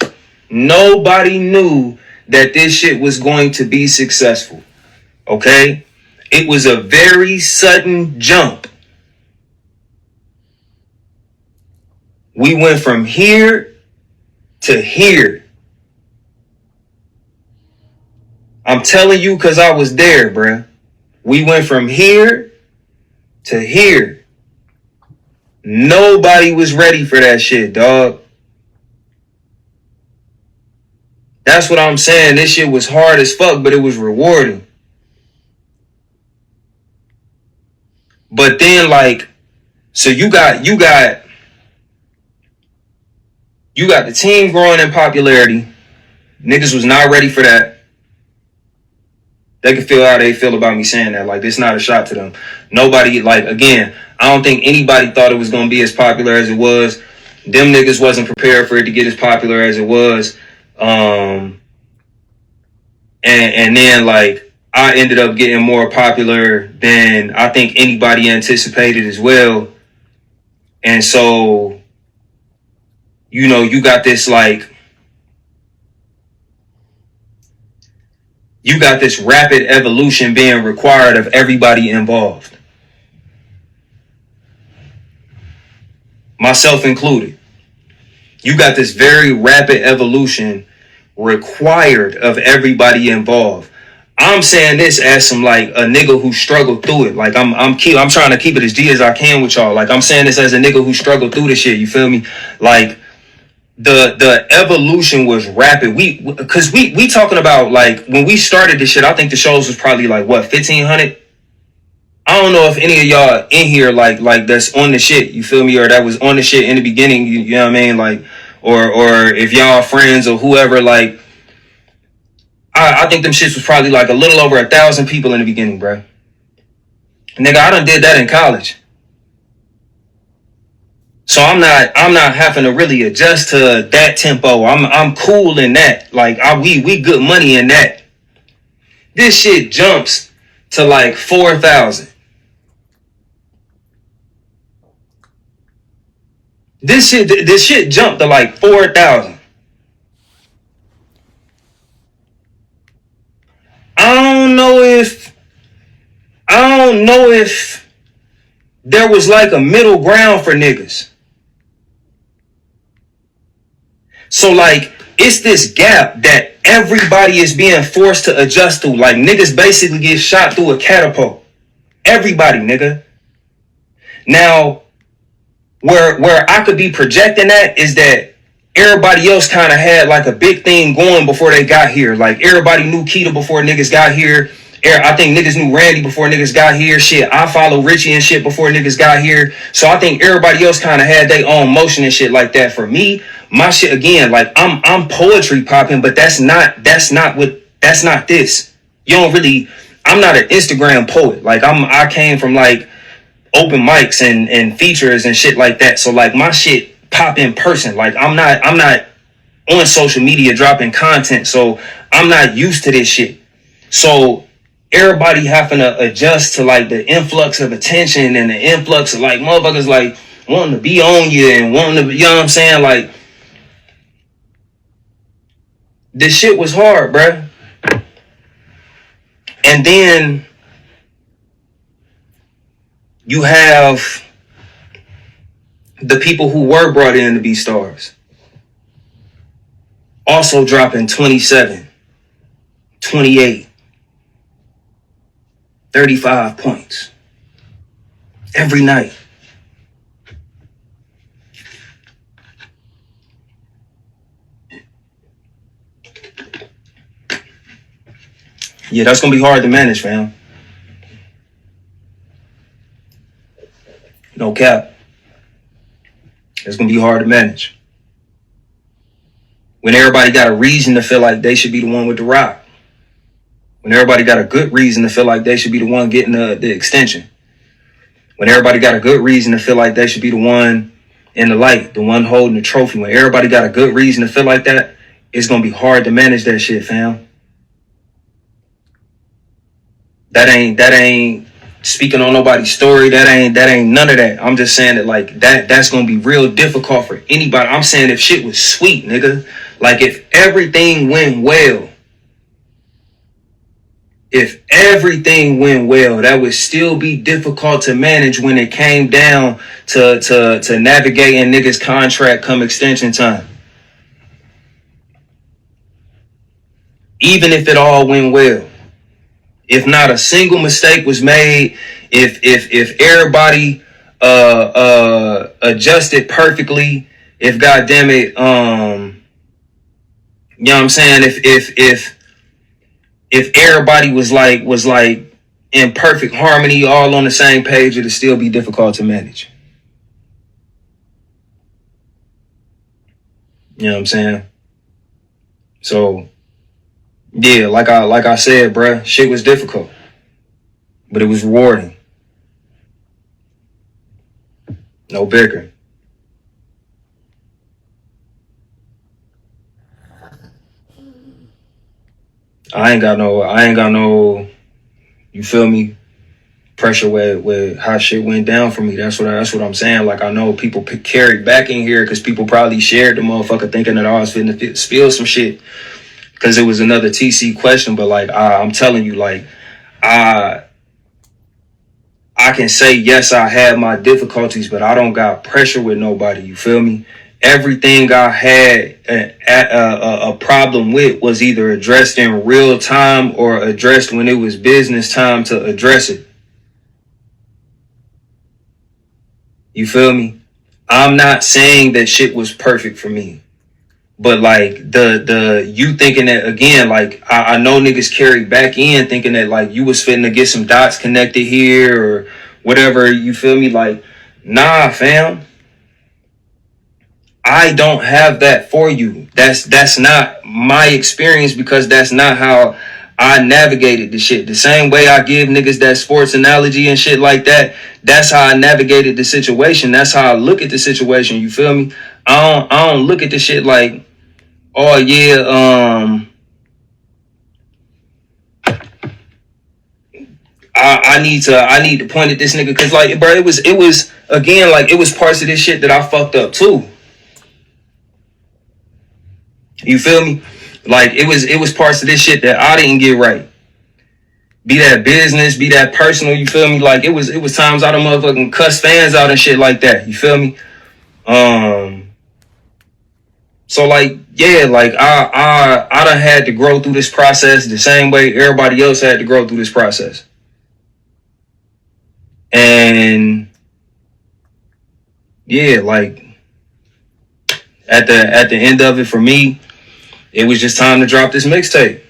[SPEAKER 2] Nobody knew that this shit was going to be successful. Okay? It was a very sudden jump. We went from here to here. I'm telling you because I was there, bruh. We went from here to here. Nobody was ready for that shit, dog. That's what I'm saying. This shit was hard as fuck, but it was rewarding. But then, like, so you got the team growing in popularity. Niggas was not ready for that. They can feel how they feel about me saying that. Like, it's not a shot to them. Nobody, like, again, I don't think anybody thought it was going to be as popular as it was. Them niggas wasn't prepared for it to get as popular as it was. And then, like, I ended up getting more popular than I think anybody anticipated as well. And so, you know, you got this, like, you got this rapid evolution being required of everybody involved. Myself included. You got this very rapid evolution required of everybody involved. I'm saying this as some, like, a nigga who struggled through it. Like, I'm trying to keep it as G as I can with y'all. Like, I'm saying this as a nigga who struggled through this shit. You feel me? Like, the evolution was rapid. Because we talking about, like, when we started this shit, I think the shows was probably like, what, 1,500? I don't know if any of y'all in here like that's on the shit, you feel me, or that was on the shit in the beginning, you know what I mean, like, or if y'all friends or whoever, like, I think them shits was probably like a little over 1,000 people in the beginning, bro. Nigga, I done did that in college. So I'm not having to really adjust to that tempo. I'm cool in that. Like we good money in that. This shit jumps to like 4,000. This shit jumped to like 4,000. I don't know if there was like a middle ground for niggas. So like it's this gap that everybody is being forced to adjust to. Like niggas basically get shot through a catapult. Everybody, nigga. Now, where I could be projecting that is that everybody else kind of had like a big thing going before they got here. Like everybody knew Keita before niggas got here. I think niggas knew Randy before niggas got here. Shit, I follow Richie and shit before niggas got here. So I think everybody else kind of had their own motion and shit like that. For me, my shit again, like I'm poetry popping, but that's not this. You don't really. I'm not an Instagram poet. Like I came from like open mics and features and shit like that. So like my shit pop in person. Like I'm not on social media dropping content. So I'm not used to this shit. So everybody having to adjust to like the influx of attention and the influx of like motherfuckers like wanting to be on you and wanting to, you know what I'm saying? Like this shit was hard, bruh. And then you have the people who were brought in to be stars also dropping 27, 28, 35 points every night. Yeah, that's going to be hard to manage, fam. No cap. It's going to be hard to manage. When everybody got a reason to feel like they should be the one with the rock. When everybody got a good reason to feel like they should be the one getting the extension. When everybody got a good reason to feel like they should be the one in the light, the one holding the trophy. When everybody got a good reason to feel like that, it's going to be hard to manage that shit, fam. That ain't speaking on nobody's story. That ain't none of that. I'm just saying that like that's gonna be real difficult for anybody. I'm saying if shit was sweet, nigga. Like if everything went well. If everything went well, that would still be difficult to manage when it came down to navigating niggas' contract come extension time. Even if it all went well. If not a single mistake was made, if everybody adjusted perfectly, if goddamn it, you know what I'm saying, if everybody was like in perfect harmony, all on the same page, it'd still be difficult to manage. You know what I'm saying? So yeah, like I said, bruh, shit was difficult, but it was rewarding. No bickering. I ain't got no, you feel me, pressure with how shit went down for me. That's what I'm saying. Like I know people carried back in here because people probably shared the motherfucker thinking that I was finna spill some shit because it was another TC question. But like I'm telling you, like I can say yes, I had my difficulties, but I don't got pressure with nobody. You feel me? Everything I had a problem with was either addressed in real time or addressed when it was business time to address it. You feel me? I'm not saying that shit was perfect for me. But like the you thinking that again, like I know niggas carried back in thinking that like you was fitting to get some dots connected here or whatever, you feel me? Like, nah, fam. I don't have that for you. That's not my experience because that's not how I navigated the shit. The same way I give niggas that sports analogy and shit like that, that's how I navigated the situation. That's how I look at the situation. You feel me? I don't look at the shit like, oh yeah, I need to point at this nigga because like, bro, it was again like it was parts of this shit that I fucked up too. You feel me? Like it was parts of this shit that I didn't get right. Be that business, be that personal. You feel me? Like it was times I done motherfucking cuss fans out and shit like that. You feel me? So like yeah, like I done had to grow through this process the same way everybody else had to grow through this process. And yeah, like at the end of it for me, it was just time to drop this mixtape.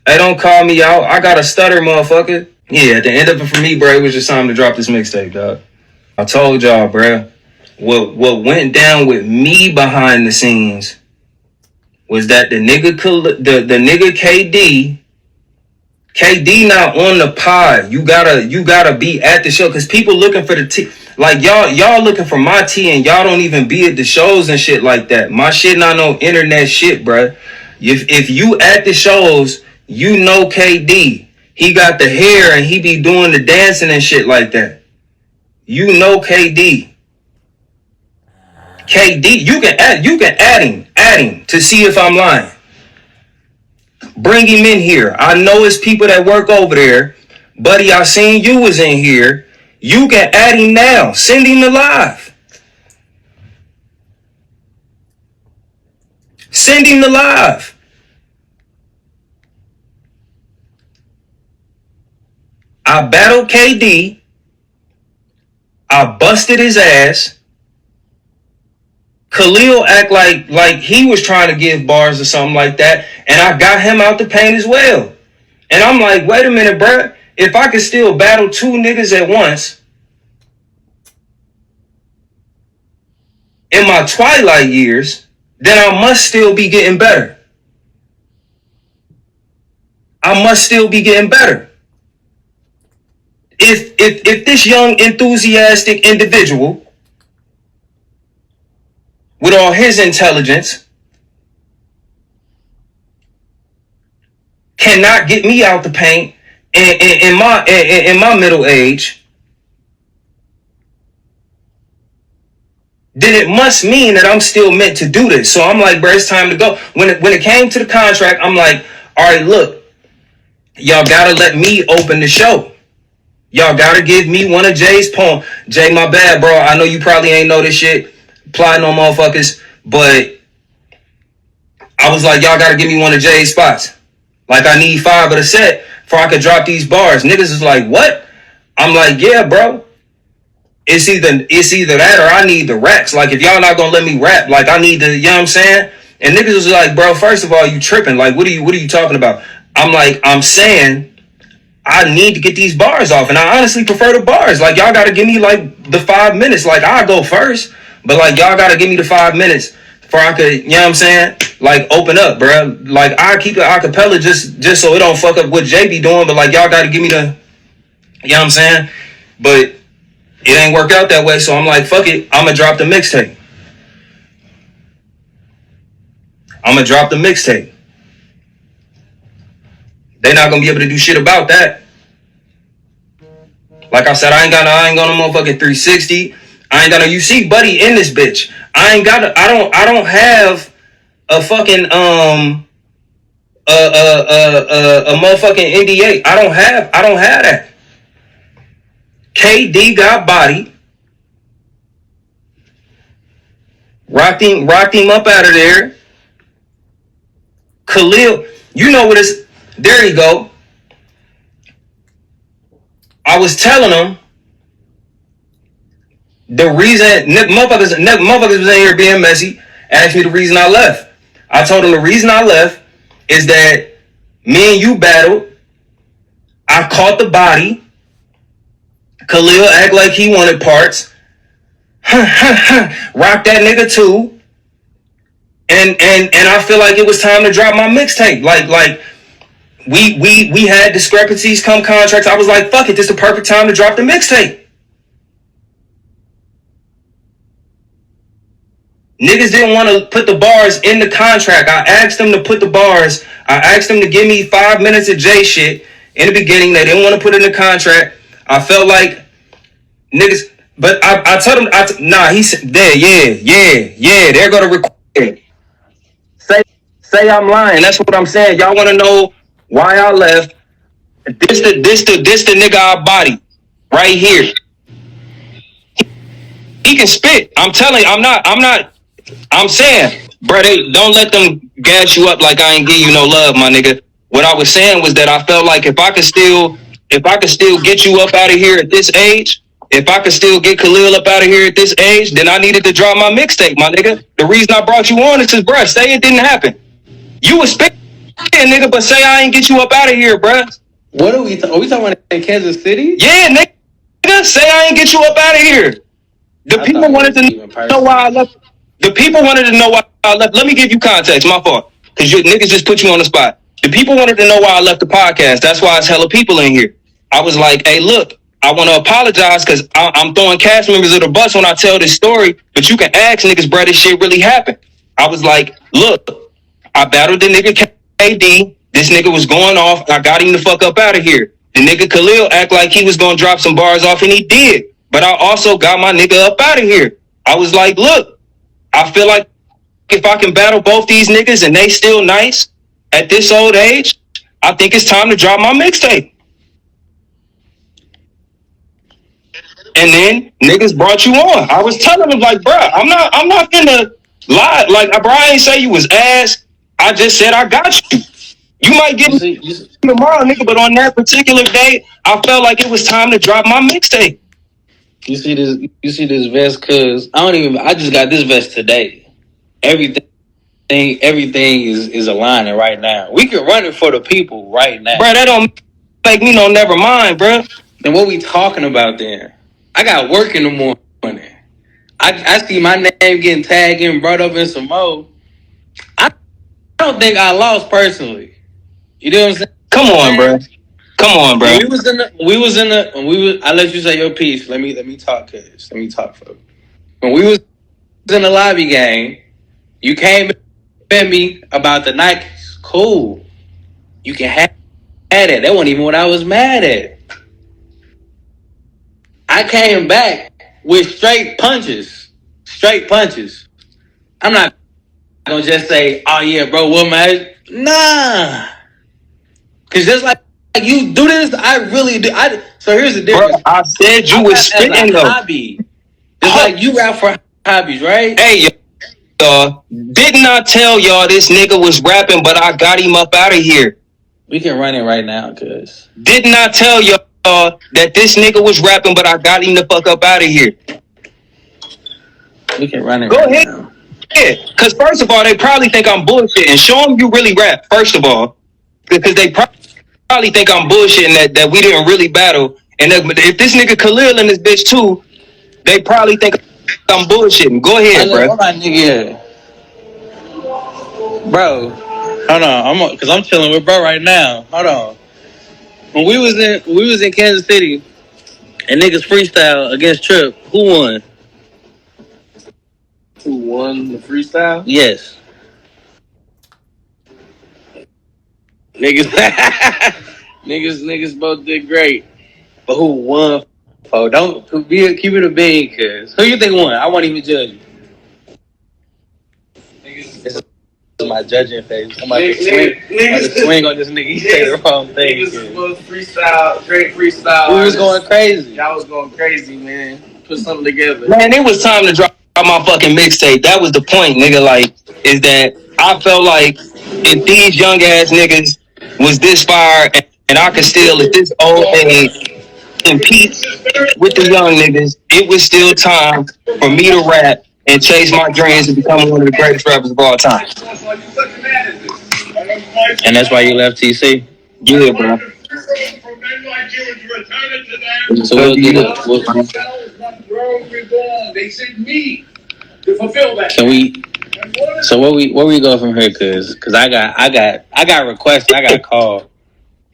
[SPEAKER 2] Hey, don't call me out. I got a stutter, motherfucker. Yeah, at the end of it for me, bro, it was just time to drop this mixtape, dog. I told y'all, bro. What went down with me behind the scenes was that the nigga KD not on the pod. You gotta be at the show because people looking for the tea. Like y'all looking for my tea and y'all don't even be at the shows and shit like that. My shit not no internet shit, bruh. If you at the shows, you know KD. He got the hair and he be doing the dancing and shit like that. You know KD. KD, you can add him to see if I'm lying. Bring him in here. I know it's people that work over there. Buddy, I seen you was in here. You can add him now. Send him to live. Send him to live. I battled KD. I busted his ass. Khalil act like he was trying to give bars or something like that. And I got him out the paint as well. And I'm like, wait a minute, bruh. If I could still battle two niggas at once in my twilight years, then I must still be getting better. I must still be getting better. If this young enthusiastic individual with all his intelligence cannot get me out the paint in my middle age, then it must mean that I'm still meant to do this. So I'm like, bro, it's time to go. When it came to the contract, I'm like, all right, look, y'all gotta let me open the show. Y'all gotta give me one of Jay's poems. Jay, my bad, bro. I know you probably ain't know this shit. Plotting on motherfuckers. But I was like, y'all gotta give me one of Jay's spots. Like, I need 5 of the set before I could drop these bars. Niggas is like, what? I'm like, yeah, bro. It's either that or I need the raps. Like, if y'all not gonna let me rap, like, I need the, you know what I'm saying? And niggas was like, bro, first of all, you tripping. Like, what are you talking about? I'm like, I'm saying I need to get these bars off. And I honestly prefer the bars. Like, y'all gotta give me, like, the 5 minutes. Like, I'll go first. But, like, y'all gotta give me the 5 minutes before I could, you know what I'm saying? Like, open up, bro. Like, I keep the acapella just so it don't fuck up what Jay be doing. But, like, y'all gotta give me the, you know what I'm saying? But it ain't work out that way. So I'm like, fuck it. I'm gonna drop the mixtape. They not gonna be able to do shit about that. Like I said, I ain't got no motherfucking 360. I ain't got no. You see, buddy, in this bitch. I don't have a fucking a motherfucking NDA. I don't have that. KD got body. Rocked him up out of there. Khalil, you know what it's. There you go. I was telling him The reason motherfuckers was in here being messy asked me the reason I left. I told them the reason I left is that me and you battled. I caught the body. Khalil act like he wanted parts. Rock that nigga too. And I feel like it was time to drop my mixtape. Like we had discrepancies come contracts. I was like, fuck it, this is the perfect time to drop the mixtape. Niggas didn't want to put the bars in the contract. I asked them to put the bars. I asked them to give me 5 minutes of J shit in the beginning. They didn't want to put it in the contract. I felt like niggas, but I told him, nah, he said, yeah, they're gonna record it. Say I'm lying. That's what I'm saying. Y'all want to know why I left? This the nigga I body right here. He can spit. I'm telling you, I'm saying, bro, don't let them gas you up like I ain't give you no love, my nigga. What I was saying was that I felt like if I could still get you up out of here at this age, if I could still get Khalil up out of here at this age, then I needed to drop my mixtape, my nigga. The reason I brought you on is because, bro, say it didn't happen. You was spitting, nigga, but say I ain't get you up out of here, bro.
[SPEAKER 3] What are we talking about in Kansas City?
[SPEAKER 2] Yeah, nigga, say I ain't get you up out of here. The people wanted to know why I left. The people wanted to know why I left. Let me give you context. My fault. Because you niggas just put you on the spot. The people wanted to know why I left the podcast. That's why it's hella people in here. I was like, hey, look, I want to apologize because I'm throwing cast members of the bus when I tell this story. But you can ask niggas, bro, this shit really happened. I was like, look, I battled the nigga KD. This nigga was going off. I got him the fuck up out of here. The nigga Khalil act like he was going to drop some bars off, and he did. But I also got my nigga up out of here. I was like, look, I feel like if I can battle both these niggas and they still nice at this old age, I think it's time to drop my mixtape. And then niggas brought you on. I was telling them like, bro, I'm not gonna lie. Like, bro, I ain't say you was ass. I just said I got you. You might get me tomorrow, nigga, but on that particular day, I felt like it was time to drop my mixtape.
[SPEAKER 3] You see this vest, cause I just got this vest today. Everything is aligning right now. We can run it for the people right now.
[SPEAKER 2] Bro, that don't make me no never mind, bro.
[SPEAKER 3] Then what we talking about then? I got work in the morning. I see my name getting tagged and brought up in some more. I don't think I lost personally. You know what I'm saying?
[SPEAKER 2] Come on, bro. Come on, bro.
[SPEAKER 3] I let you say your piece. Let me talk, cuz. Let me talk, folks. When we was in the lobby game, you came at me about the Nikes. Cool. You can have it. That wasn't even what I was mad at. I came back with straight punches. Straight punches. I'm not gonna just say, oh yeah, bro, what man? Nah. Cause just like you do this, I really do. So here's the difference.
[SPEAKER 2] Bro, I said you was spitting though.
[SPEAKER 3] Hobby. It's like you rap for hobbies, right?
[SPEAKER 2] Hey, y'all. Didn't I tell y'all this nigga was rapping, but I got him up out of here?
[SPEAKER 3] We can run it right now, cuz.
[SPEAKER 2] Didn't I tell y'all that this nigga was rapping, but I got him the fuck up out of here?
[SPEAKER 3] We can run it
[SPEAKER 2] Go
[SPEAKER 3] right
[SPEAKER 2] ahead.
[SPEAKER 3] now.
[SPEAKER 2] Yeah, because first of all, they probably think I'm bullshitting. Show them you really rap, first of all. Because they probably think I'm bullshitting that we didn't really battle. And if this nigga Khalil in this bitch too, they probably think I'm bullshitting. Go ahead, bro.
[SPEAKER 3] Hold on, nigga. Bro, hold on. Because I'm chilling with bro right now. Hold on. When we was in Kansas City and niggas freestyle against Tripp, who won?
[SPEAKER 4] Who won the freestyle?
[SPEAKER 3] Yes.
[SPEAKER 4] Niggas both did great.
[SPEAKER 3] But who won? Oh, keep it a bean, cuz. Who you think won? I won't even judge you. This is my judging face. I'm about to swing on this nigga. He say the wrong thing.
[SPEAKER 4] Niggas both freestyle, great freestyle.
[SPEAKER 3] Who was going crazy?
[SPEAKER 4] Y'all was going crazy, man. Put something together.
[SPEAKER 2] Man, it was time to drop my fucking mixtape. That was the point, nigga. Like, is that I felt like if these young ass niggas was this fire and I could still at this old age compete with the young niggas, it was still time for me to rap and chase my dreams and become one of the greatest rappers of all time.
[SPEAKER 3] And that's why you left TC?
[SPEAKER 2] Yeah, bro.
[SPEAKER 3] So we'll get it. Can we? So where we go from here? Cause I got requests. I got called.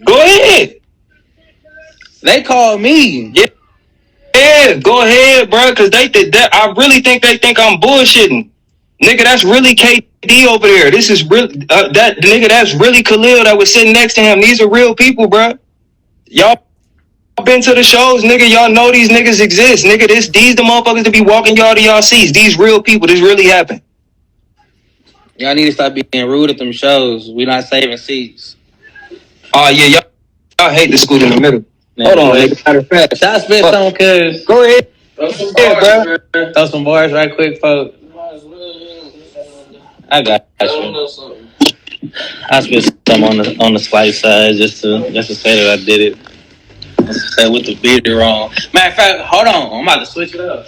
[SPEAKER 2] Go ahead.
[SPEAKER 3] They called me.
[SPEAKER 2] Yeah, go ahead, bro. Cause they did that. I really think they think I'm bullshitting. Nigga, that's really KD over there. This is real. That nigga, that's really Khalil that was sitting next to him. These are real people, bro. Y'all been to the shows, nigga. Y'all know these niggas exist, nigga. These the motherfuckers to be walking y'all to y'all seats. These real people. This really happened.
[SPEAKER 3] Y'all need to stop being rude at them shows. We not saving seats.
[SPEAKER 2] Oh yeah, y'all hate the scoot in the middle. Hold on, nigga. Matter of fact,
[SPEAKER 3] should I spit some? Cause
[SPEAKER 2] go ahead.
[SPEAKER 3] Throw some bars, bro. Throw some bars right quick, folks. I got you. I spit some on the slice side just to say that I did it. Just to say with the beat wrong. Matter of fact, hold on. I'm about to switch it up.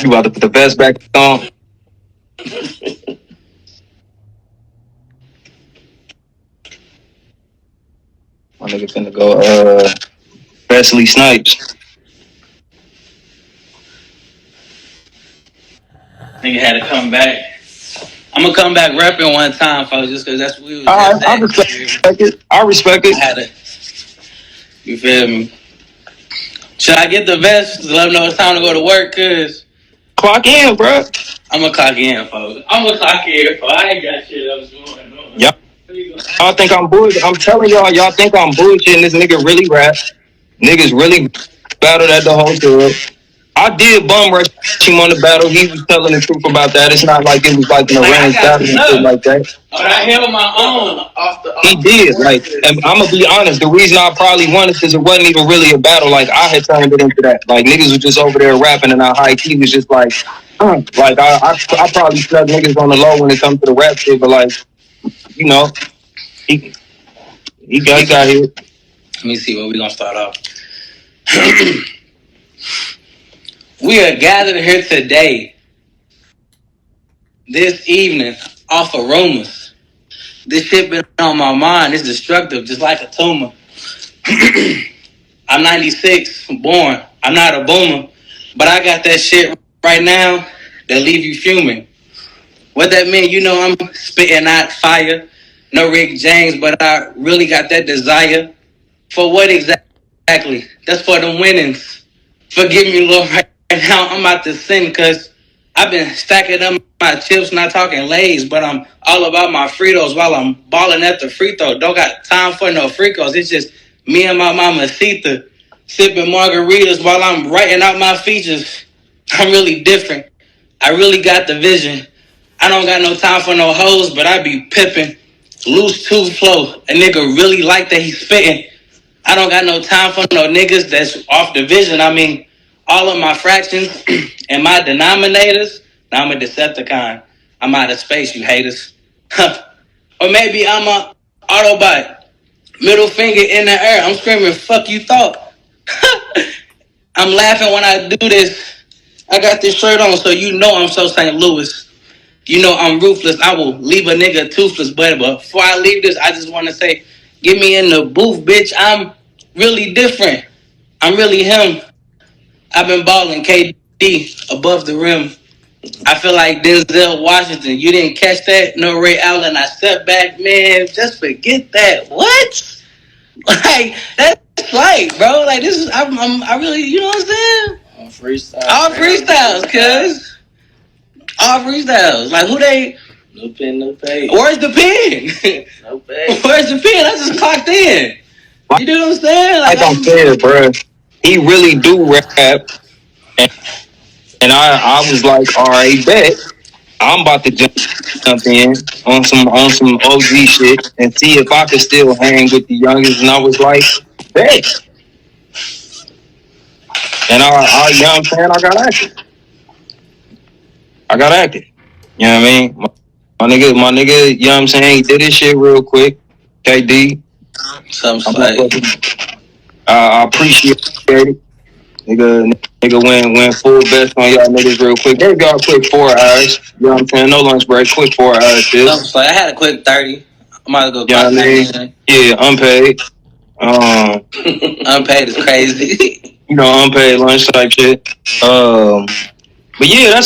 [SPEAKER 2] You about to put the vest back on? My nigga finna go Wesley Snipes.
[SPEAKER 3] Nigga had to come back. I'm gonna come back rapping one time, folks, just cause that's what we was
[SPEAKER 2] I respect it. I respect it.
[SPEAKER 3] I had to. You feel me? Should I get the vest to let them know it's time to go to work? Cause
[SPEAKER 2] clock in, bro.
[SPEAKER 3] I'm gonna clock in, folks. I'm gonna clock in, folks. I ain't got shit else going on.
[SPEAKER 2] Y'all think I'm bullshit? I'm telling y'all think I'm bullshitting. This nigga really rap. Niggas really battled at the hotel. I did bum rush him on the battle. He was telling the truth about that. It's not like it was like an arranged battle and shit like that.
[SPEAKER 3] But I held my own.
[SPEAKER 2] He did. Like, and I'm gonna be honest. The reason I probably won is because it wasn't even really a battle. Like, I had turned it into that. Like, niggas was just over there rapping, and high key was just like, like I probably stuck niggas on the low when it comes to the rap shit. But like, you know, he got here.
[SPEAKER 3] Let me see where we gonna start off. We are gathered here today, this evening, off of rumors. This shit been on my mind. It's destructive, just like a tumor. I'm 96, born. I'm not a boomer, but I got that shit right now that leave you fuming. What that mean? You know I'm spitting out fire. No Rick James, but I really got that desire. For what exactly? That's for the winnings. Forgive me, Lord, right now I'm about to sin because I've been stacking up my chips, not talking Lays, but I'm all about my Fritos while I'm balling at the free throw. Don't got time for no fricos. It's just me and my mama Sita sipping margaritas while I'm writing out my features. I'm really different. I really got the vision. I don't got no time for no hoes, but I be pipping. Loose tooth flow. A nigga really like that he's spitting. I don't got no time for no niggas that's off the vision. I mean, all of my fractions and my denominators, now I'm a Decepticon. I'm out of space, you haters. Or maybe I'm a Autobot. Middle finger in the air. I'm screaming, fuck you thought. I'm laughing when I do this. I got this shirt on, so you know I'm so St. Louis. You know I'm ruthless. I will leave a nigga toothless. But before I leave this, I just want to say, get me in the booth, bitch. I'm really different. I'm really him. I've been balling KD above the rim. I feel like Denzel Washington. You didn't catch that? No Ray Allen. I stepped back, man. Just forget that. What? Like, that's like, bro. Like, this is, I really, you know what I'm saying? All freestyles, cuz. All freestyles. Like, who they?
[SPEAKER 4] No pen, no pay.
[SPEAKER 3] Where's the pen?
[SPEAKER 4] No pay.
[SPEAKER 3] Where's the pen? I just clocked in. You know what I'm saying?
[SPEAKER 2] Like I'm saying, bro, he really do rap, and I was like, all right, bet I'm about to jump in on some OG shit and see if I could still hang with the youngest. And I was like, bet. And I you know what I'm saying? I got active. You know what I mean? My nigga, you know what I'm saying? He did his shit real quick. KD.
[SPEAKER 3] Some slight.
[SPEAKER 2] I appreciate it. Nigga went full best on y'all niggas real quick. Gave y'all quick 4 hours. You know what I'm saying? No lunch break, quick 4 hours shit.
[SPEAKER 3] So I had a quick 30. I might as well go
[SPEAKER 2] You know
[SPEAKER 3] clock
[SPEAKER 2] what I
[SPEAKER 3] back
[SPEAKER 2] mean?
[SPEAKER 3] in.
[SPEAKER 2] Yeah, unpaid.
[SPEAKER 3] Unpaid is crazy.
[SPEAKER 2] Unpaid lunch type shit. But yeah,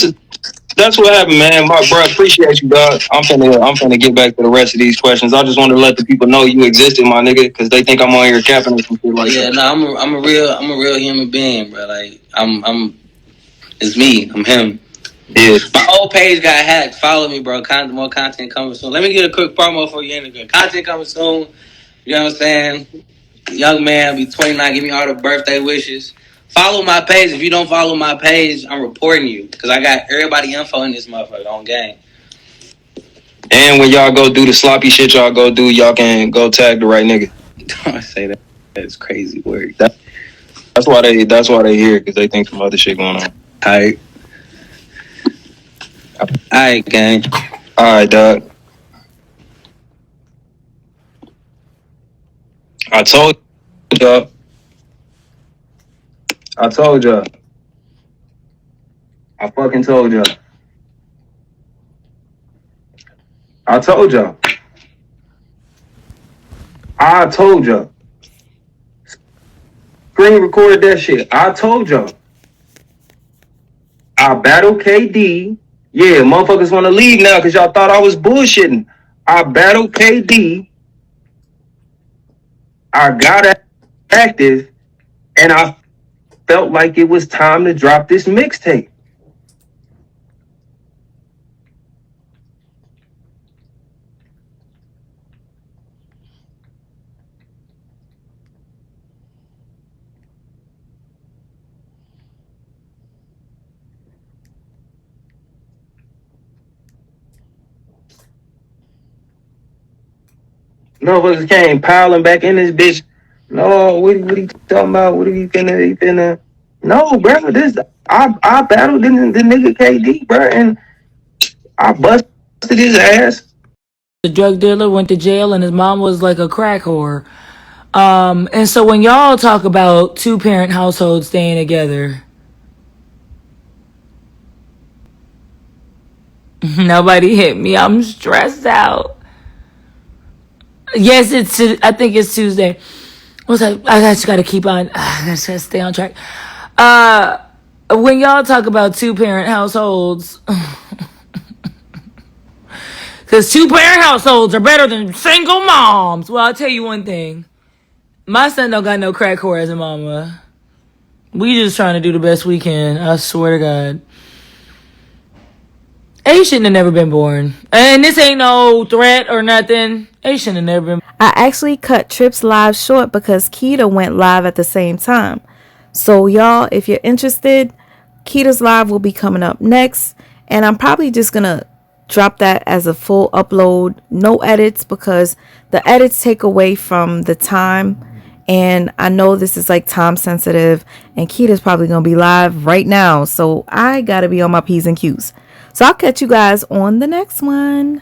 [SPEAKER 2] that's what happened, man. My bro, appreciate you, dog. I'm finna get back to the rest of these questions. I just want to let the people know you existed, my nigga, because they think I'm on here capping or some shit like that.
[SPEAKER 3] No, I'm a real human being, bro. Like it's me. I'm him.
[SPEAKER 2] Yeah.
[SPEAKER 3] My old page got hacked. Follow me, bro. More content coming soon. Let me get a quick promo for you. Content coming soon. You know what I'm saying? Young man, be 29. Give me all the birthday wishes. Follow my page. If you don't follow my page, I'm reporting you because I got everybody info in this motherfucker on game.
[SPEAKER 2] And when y'all go do the sloppy shit y'all go do, y'all can go tag the right nigga.
[SPEAKER 3] I say that. That's crazy work.
[SPEAKER 2] That's why they here, because they think some other shit going on.
[SPEAKER 3] All right, gang.
[SPEAKER 2] All right, dog. I told y'all. I fucking told y'all. I told y'all. Screen recorded that shit. I told y'all. I battled KD. Yeah, motherfuckers want to leave now because y'all thought I was bullshitting. I battled KD. I got active, and I felt like it was time to drop this mixtape. Motherfuckers came piling back in this bitch. No, what are you talking about? What are you finna? No, bro, I battled the nigga KD, bro, and I busted his ass.
[SPEAKER 5] The drug dealer went to jail and his mom was like a crack whore. And so when y'all talk about 2-parent households staying together, nobody hit me. I'm stressed out. Yes, I think it's Tuesday. What's that? I just gotta keep on. I gotta stay on track. When y'all talk about 2-parent households, because 2-parent households are better than single moms. Well, I'll tell you one thing. My son don't got no crack whore as a mama. We just trying to do the best we can. I swear to God. A shouldn't have never been born. And this ain't no threat or nothing. A shouldn't have never been.
[SPEAKER 1] I actually cut Tripp's live short because Keita went live at the same time. So y'all, if you're interested, Keita's live will be coming up next. And I'm probably just going to drop that as a full upload. No edits because the edits take away from the time. And I know this is like time sensitive. And Keita's probably going to be live right now. So I got to be on my P's and Q's. So I'll catch you guys on the next one.